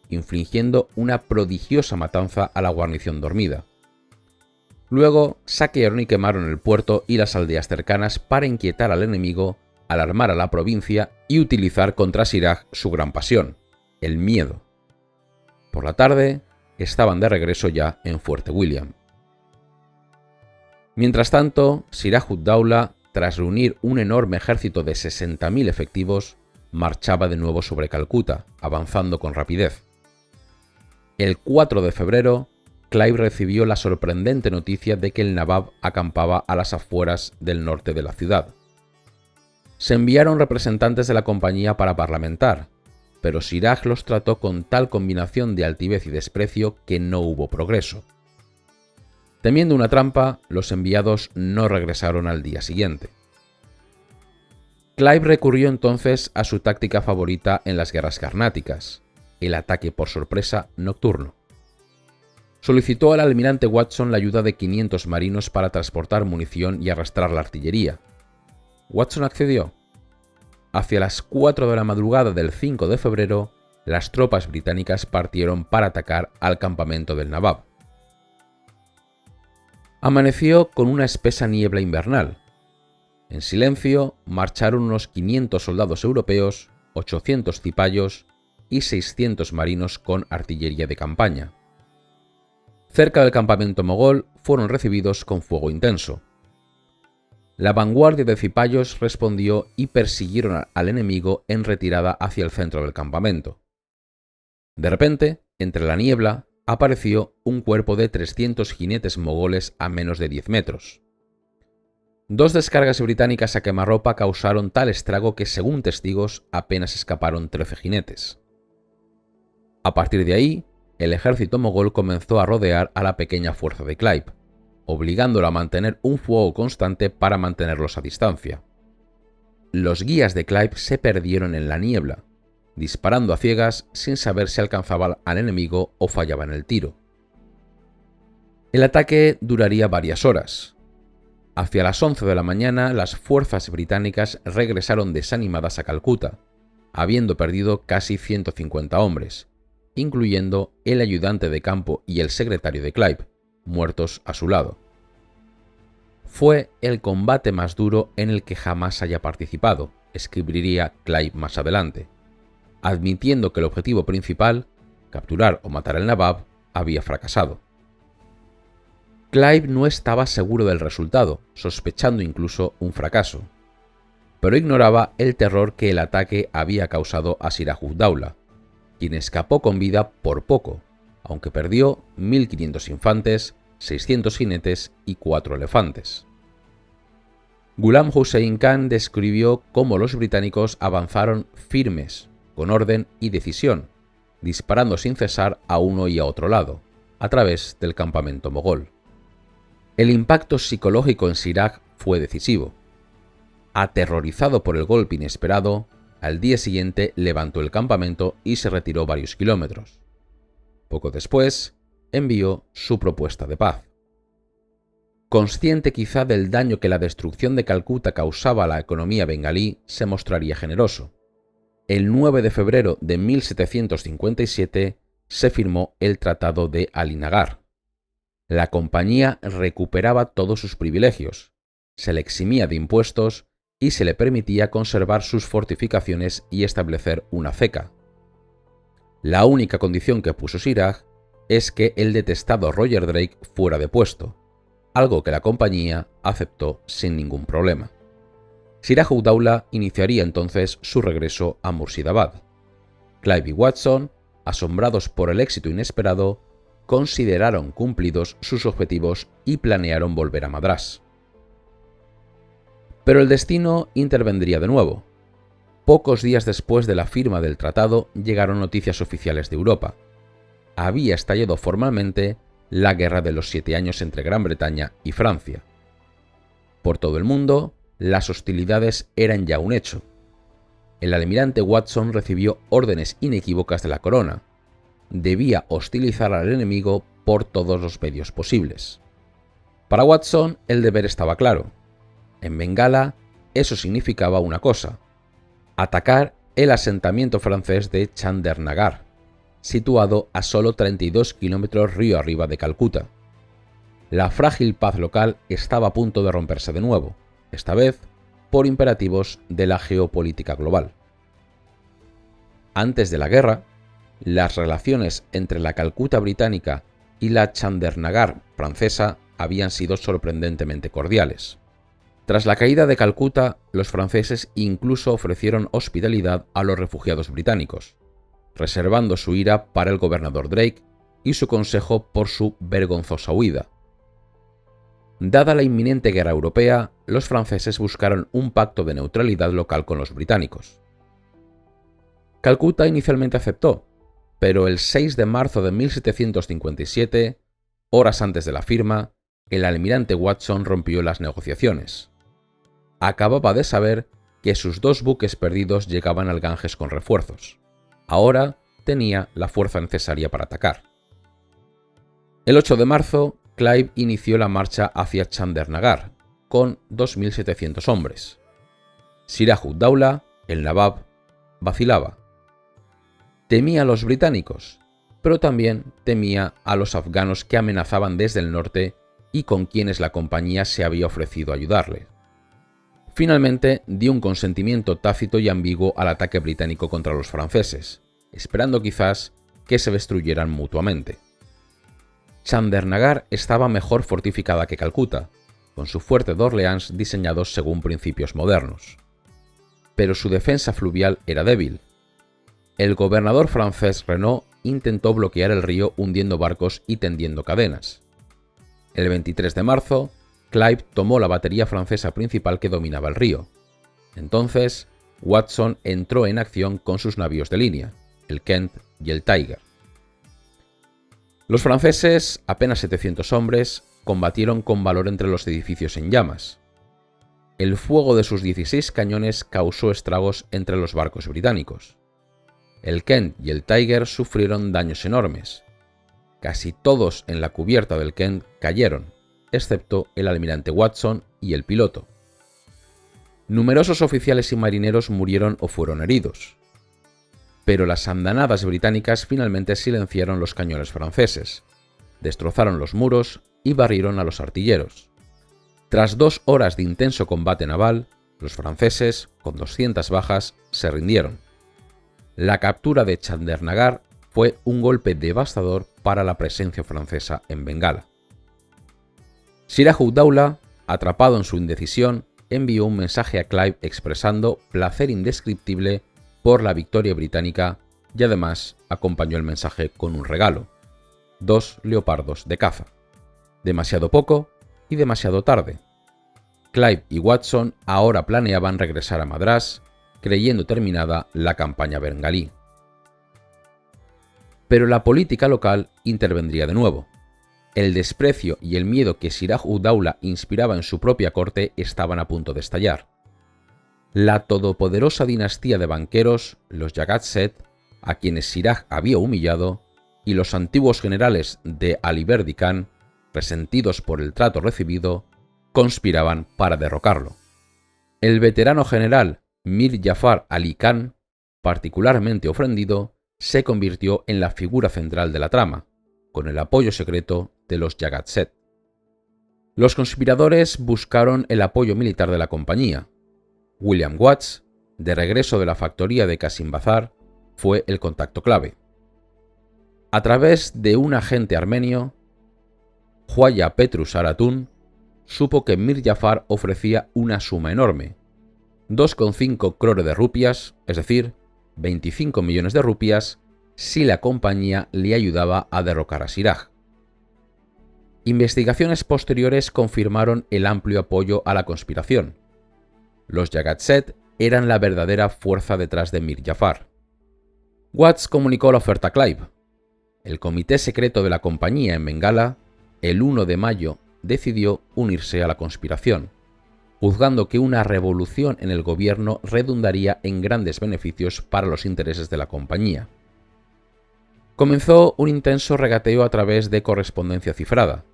infligiendo una prodigiosa matanza a la guarnición dormida. Luego saquearon y quemaron el puerto y las aldeas cercanas para inquietar al enemigo, alarmar a la provincia y utilizar contra Siraj su gran pasión, el miedo. Por la tarde, estaban de regreso ya en Fuerte William. Mientras tanto, Siraj ud-Daula, tras reunir un enorme ejército de 60.000 efectivos, marchaba de nuevo sobre Calcuta, avanzando con rapidez. El 4 de febrero, Clive recibió la sorprendente noticia de que el Nawab acampaba a las afueras del norte de la ciudad. Se enviaron representantes de la compañía para parlamentar, pero Siraj los trató con tal combinación de altivez y desprecio que no hubo progreso. Temiendo una trampa, los enviados no regresaron al día siguiente. Clive recurrió entonces a su táctica favorita en las guerras carnáticas, el ataque por sorpresa nocturno. Solicitó al almirante Watson la ayuda de 500 marinos para transportar munición y arrastrar la artillería. Watson accedió. Hacia las 4 de la madrugada del 5 de febrero, las tropas británicas partieron para atacar al campamento del Nawab. Amaneció con una espesa niebla invernal. En silencio marcharon unos 500 soldados europeos, 800 cipayos y 600 marinos con artillería de campaña. Cerca del campamento mogol fueron recibidos con fuego intenso. La vanguardia de cipayos respondió y persiguieron al enemigo en retirada hacia el centro del campamento. De repente, entre la niebla, apareció un cuerpo de 300 jinetes mogoles a menos de 10 metros. 2 descargas británicas a quemarropa causaron tal estrago que, según testigos, apenas escaparon 13 jinetes. A partir de ahí, el ejército mogol comenzó a rodear a la pequeña fuerza de Clive, obligándolo a mantener un fuego constante para mantenerlos a distancia. Los guías de Clive se perdieron en la niebla, disparando a ciegas sin saber si alcanzaban al enemigo o fallaban el tiro. El ataque duraría varias horas. Hacia las 11 de la mañana, las fuerzas británicas regresaron desanimadas a Calcuta, habiendo perdido casi 150 hombres, incluyendo el ayudante de campo y el secretario de Clive, muertos a su lado. Fue el combate más duro en el que jamás haya participado, escribiría Clive más adelante, admitiendo que el objetivo principal, capturar o matar al Nawab, había fracasado. Clive no estaba seguro del resultado, sospechando incluso un fracaso, pero ignoraba el terror que el ataque había causado a Siraj ud-Daula, quien escapó con vida por poco, aunque perdió 1.500 infantes, 600 jinetes y 4 elefantes. Ghulam Hussein Khan describió cómo los británicos avanzaron firmes, con orden y decisión, disparando sin cesar a uno y a otro lado, a través del campamento mogol. El impacto psicológico en Siraj fue decisivo. Aterrorizado por el golpe inesperado, al día siguiente levantó el campamento y se retiró varios kilómetros. Poco después, envió su propuesta de paz. Consciente quizá del daño que la destrucción de Calcuta causaba a la economía bengalí, se mostraría generoso. El 9 de febrero de 1757 se firmó el Tratado de Ali Nagar. La compañía recuperaba todos sus privilegios, se le eximía de impuestos y se le permitía conservar sus fortificaciones y establecer una ceca. La única condición que puso Siraj es que el detestado Roger Drake fuera depuesto, algo que la compañía aceptó sin ningún problema. Siraj-ud-Daula iniciaría entonces su regreso a Murshidabad. Clive y Watson, asombrados por el éxito inesperado, consideraron cumplidos sus objetivos y planearon volver a Madrás. Pero el destino intervendría de nuevo. Pocos días después de la firma del tratado llegaron noticias oficiales de Europa. Había estallado formalmente la Guerra de los 7 años entre Gran Bretaña y Francia. Por todo el mundo, las hostilidades eran ya un hecho. El almirante Watson recibió órdenes inequívocas de la corona. Debía hostilizar al enemigo por todos los medios posibles. Para Watson, el deber estaba claro. En Bengala, eso significaba una cosa: atacar el asentamiento francés de Chandernagар, situado a solo 32 kilómetros río arriba de Calcuta. La frágil paz local estaba a punto de romperse de nuevo, esta vez por imperativos de la geopolítica global. Antes de la guerra, las relaciones entre la Calcuta británica y la Chandernagár francesa habían sido sorprendentemente cordiales. Tras la caída de Calcuta, los franceses incluso ofrecieron hospitalidad a los refugiados británicos, reservando su ira para el gobernador Drake y su consejo por su vergonzosa huida. Dada la inminente guerra europea, los franceses buscaron un pacto de neutralidad local con los británicos. Calcuta inicialmente aceptó, pero el 6 de marzo de 1757, horas antes de la firma, el almirante Watson rompió las negociaciones. Acababa de saber que sus 2 buques perdidos llegaban al Ganges con refuerzos. Ahora tenía la fuerza necesaria para atacar. El 8 de marzo, Clive inició la marcha hacia Chandernagár, con 2.700 hombres. Siraj-ud-Daula, el Nawab, vacilaba. Temía a los británicos, pero también temía a los afganos que amenazaban desde el norte y con quienes la compañía se había ofrecido ayudarle. Finalmente dio un consentimiento tácito y ambiguo al ataque británico contra los franceses, esperando quizás que se destruyeran mutuamente. Chandernagár estaba mejor fortificada que Calcuta, con su fuerte de Orleans diseñado según principios modernos. Pero su defensa fluvial era débil. El gobernador francés Renaud intentó bloquear el río hundiendo barcos y tendiendo cadenas. El 23 de marzo, Clive tomó la batería francesa principal que dominaba el río. Entonces, Watson entró en acción con sus navíos de línea, el Kent y el Tiger. Los franceses, apenas 700 hombres, combatieron con valor entre los edificios en llamas. El fuego de sus 16 cañones causó estragos entre los barcos británicos. El Kent y el Tiger sufrieron daños enormes. Casi todos en la cubierta del Kent cayeron, excepto el almirante Watson y el piloto. Numerosos oficiales y marineros murieron o fueron heridos. Pero las andanadas británicas finalmente silenciaron los cañones franceses, destrozaron los muros y barrieron a los artilleros. Tras 2 horas de intenso combate naval, los franceses, con 200 bajas, se rindieron. La captura de Chandernagár fue un golpe devastador para la presencia francesa en Bengala. Siraj-ud-Daula, atrapado en su indecisión, envió un mensaje a Clive expresando placer indescriptible por la victoria británica y además acompañó el mensaje con un regalo: 2 leopardos de caza. Demasiado poco y demasiado tarde. Clive y Watson ahora planeaban regresar a Madrás, creyendo terminada la campaña bengalí. Pero la política local intervendría de nuevo. El desprecio y el miedo que Siraj-ud-Daula inspiraba en su propia corte estaban a punto de estallar. La todopoderosa dinastía de banqueros, los Jagat-Set, a quienes Siraj había humillado, y los antiguos generales de Aliverdi Khan, resentidos por el trato recibido, conspiraban para derrocarlo. El veterano general Mir Jafar Ali Khan, particularmente ofendido, se convirtió en la figura central de la trama, con el apoyo secreto de los Jagat-Set. Los conspiradores buscaron el apoyo militar de la compañía. William Watts, de regreso de la factoría de Qasim Bazar, fue el contacto clave. A través de un agente armenio, Juaya Petrus Aratun, supo que Mir Jafar ofrecía una suma enorme, 2,5 crore de rupias, es decir, 25 millones de rupias, si la compañía le ayudaba a derrocar a Siraj. Investigaciones posteriores confirmaron el amplio apoyo a la conspiración. Los Jagat-Set eran la verdadera fuerza detrás de Mir Jafar. Watts comunicó la oferta a Clive. El comité secreto de la compañía en Bengala, el 1 de mayo, decidió unirse a la conspiración, juzgando que una revolución en el gobierno redundaría en grandes beneficios para los intereses de la compañía. Comenzó un intenso regateo a través de correspondencia cifrada.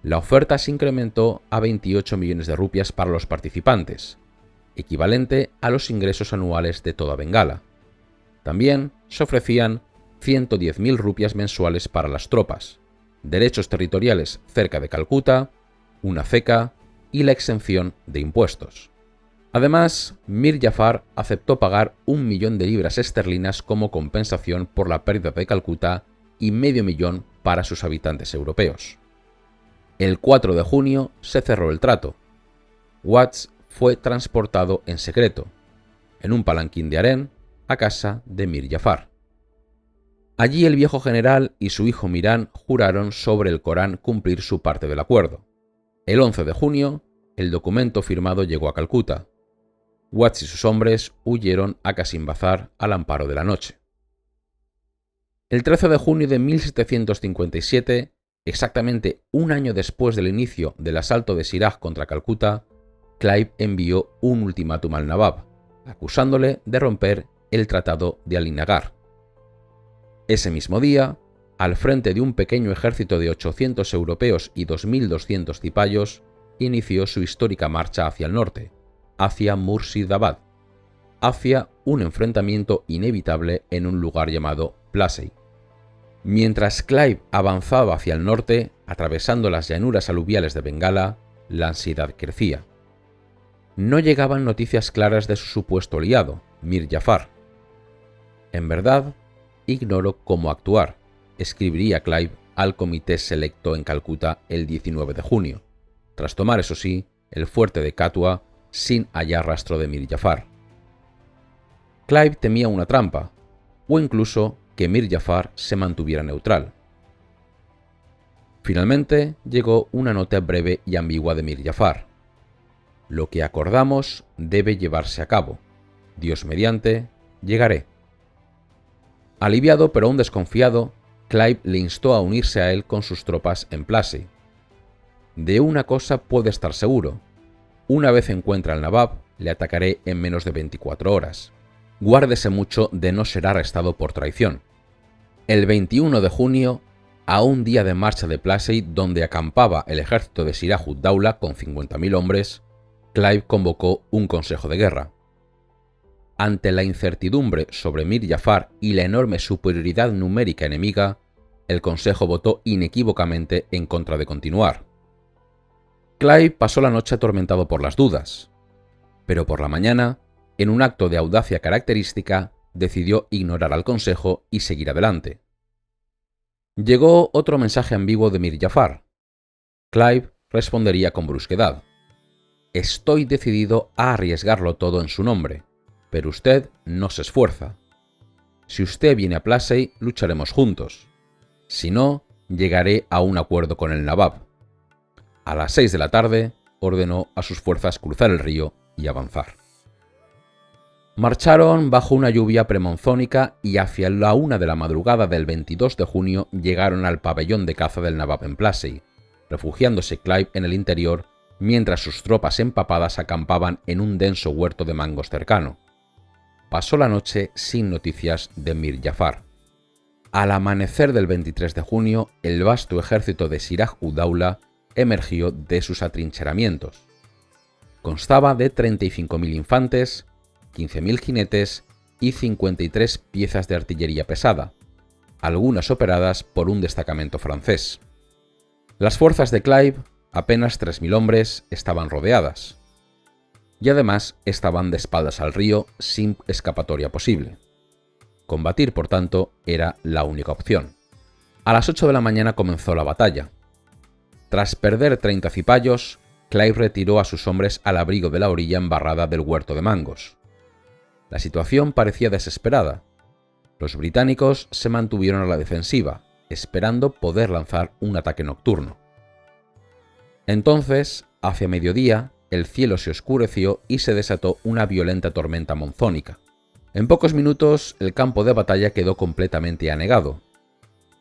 La oferta se incrementó a 28 millones de rupias para los participantes, equivalente a los ingresos anuales de toda Bengala. También se ofrecían 110.000 rupias mensuales para las tropas, derechos territoriales cerca de Calcuta, una ceca y la exención de impuestos. Además, Mir Jafar aceptó pagar 1 millón de libras esterlinas como compensación por la pérdida de Calcuta y medio millón para sus habitantes europeos. El 4 de junio se cerró el trato. Watts fue transportado en secreto, en un palanquín de harén, a casa de Mir Jafar. Allí el viejo general y su hijo Miran juraron sobre el Corán cumplir su parte del acuerdo. El 11 de junio, el documento firmado llegó a Calcuta. Watts y sus hombres huyeron a Qasim Bazar al amparo de la noche. El 13 de junio de 1757, exactamente un año después del inicio del asalto de Siraj contra Calcuta, Clive envió un ultimátum al Nawab, acusándole de romper el Tratado de Ali Nagar. Ese mismo día, al frente de un pequeño ejército de 800 europeos y 2.200 cipayos, inició su histórica marcha hacia el norte, hacia Murshidabad, hacia un enfrentamiento inevitable en un lugar llamado Plassey. Mientras Clive avanzaba hacia el norte, atravesando las llanuras aluviales de Bengala, la ansiedad crecía. No llegaban noticias claras de su supuesto aliado, Mir Jafar. En verdad, ignoro cómo actuar, escribiría Clive al comité selecto en Calcuta el 19 de junio, tras tomar, eso sí, el fuerte de Katua sin hallar rastro de Mir Jafar. Clive temía una trampa, o incluso que Mir Jafar se mantuviera neutral. Finalmente llegó una nota breve y ambigua de Mir Jafar. Lo que acordamos debe llevarse a cabo. Dios mediante, llegaré. Aliviado pero aún desconfiado, Clive le instó a unirse a él con sus tropas en Plassey. De una cosa puede estar seguro. Una vez encuentre al Nawab, le atacaré en menos de 24 horas. Guárdese mucho de no ser arrestado por traición. El 21 de junio, a un día de marcha de Plassey, donde acampaba el ejército de Siraj ud-Daula con 50.000 hombres, Clive convocó un consejo de guerra. Ante la incertidumbre sobre Mir Jafar y la enorme superioridad numérica enemiga, el consejo votó inequívocamente en contra de continuar. Clive pasó la noche atormentado por las dudas, pero por la mañana, en un acto de audacia característica, decidió ignorar al consejo y seguir adelante. Llegó otro mensaje ambiguo de Mir Jafar. Clive respondería con brusquedad: «Estoy decidido a arriesgarlo todo en su nombre, pero usted no se esfuerza. Si usted viene a Plassey, lucharemos juntos. Si no, llegaré a un acuerdo con el Nawab». A las 6 de la tarde, ordenó a sus fuerzas cruzar el río y avanzar. Marcharon bajo una lluvia premonzónica y hacia la 1 de la madrugada del 22 de junio llegaron al pabellón de caza del Nawab en Plassey, refugiándose Clive en el interior mientras sus tropas empapadas acampaban en un denso huerto de mangos cercano. Pasó la noche sin noticias de Mir Jafar. Al amanecer del 23 de junio, el vasto ejército de Siraj ud-Daula emergió de sus atrincheramientos. Constaba de 35.000 infantes, 15.000 jinetes y 53 piezas de artillería pesada, algunas operadas por un destacamento francés. Las fuerzas de Clive, apenas 3.000 hombres, estaban rodeadas, y además estaban de espaldas al río sin escapatoria posible. Combatir, por tanto, era la única opción. A las 8 de la mañana comenzó la batalla. Tras perder 30 cipayos, Clive retiró a sus hombres al abrigo de la orilla embarrada del huerto de mangos. La situación parecía desesperada. Los británicos se mantuvieron a la defensiva, esperando poder lanzar un ataque nocturno. Entonces, hacia mediodía, el cielo se oscureció y se desató una violenta tormenta monzónica. En pocos minutos, el campo de batalla quedó completamente anegado.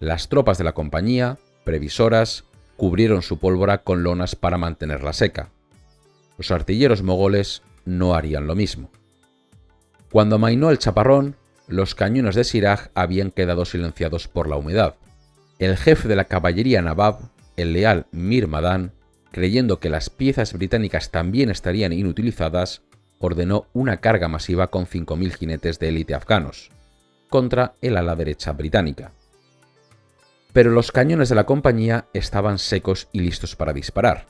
Las tropas de la compañía, previsoras, cubrieron su pólvora con lonas para mantenerla seca. Los artilleros mogoles no harían lo mismo. Cuando amainó el chaparrón, los cañones de Siraj habían quedado silenciados por la humedad. El jefe de la caballería Nawab, el leal Mir Madan, creyendo que las piezas británicas también estarían inutilizadas, ordenó una carga masiva con 5.000 jinetes de élite afganos, contra el ala derecha británica. Pero los cañones de la compañía estaban secos y listos para disparar.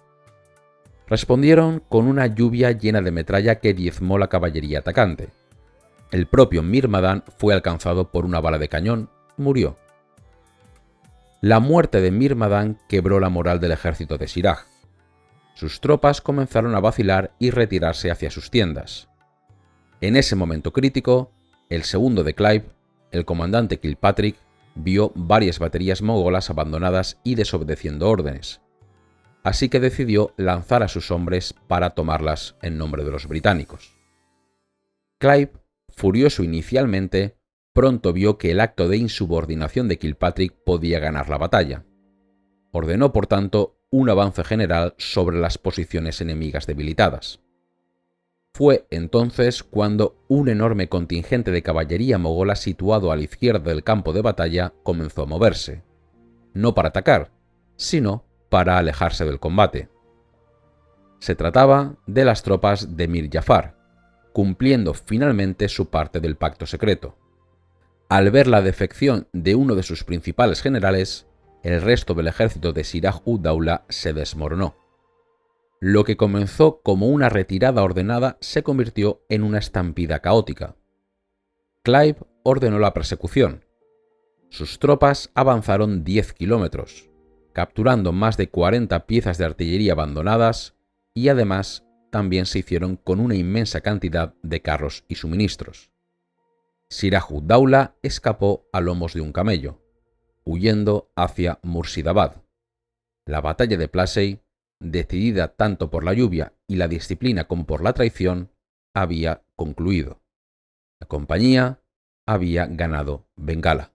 Respondieron con una lluvia llena de metralla que diezmó la caballería atacante. El propio Mir Madan fue alcanzado por una bala de cañón y murió. La muerte de Mir Madan quebró la moral del ejército de Siraj. Sus tropas comenzaron a vacilar y retirarse hacia sus tiendas. En ese momento crítico, el segundo de Clive, el comandante Kilpatrick, vio varias baterías mogolas abandonadas y desobedeciendo órdenes, así que decidió lanzar a sus hombres para tomarlas en nombre de los británicos. Clive, furioso inicialmente, pronto vio que el acto de insubordinación de Kilpatrick podía ganar la batalla. Ordenó, por tanto, un avance general sobre las posiciones enemigas debilitadas. Fue entonces cuando un enorme contingente de caballería mogola situado a la izquierda del campo de batalla comenzó a moverse, no para atacar, sino para alejarse del combate. Se trataba de las tropas de Mir Jafar, cumpliendo finalmente su parte del pacto secreto. Al ver la defección de uno de sus principales generales, el resto del ejército de Siraj-ud-Daula se desmoronó. Lo que comenzó como una retirada ordenada se convirtió en una estampida caótica. Clive ordenó la persecución. Sus tropas avanzaron 10 kilómetros, capturando más de 40 piezas de artillería abandonadas y además también se hicieron con una inmensa cantidad de carros y suministros. Siraj-ud-Daula escapó a lomos de un camello, huyendo hacia Murshidabad. La batalla de Plassey, decidida tanto por la lluvia y la disciplina como por la traición, había concluido. La compañía había ganado Bengala.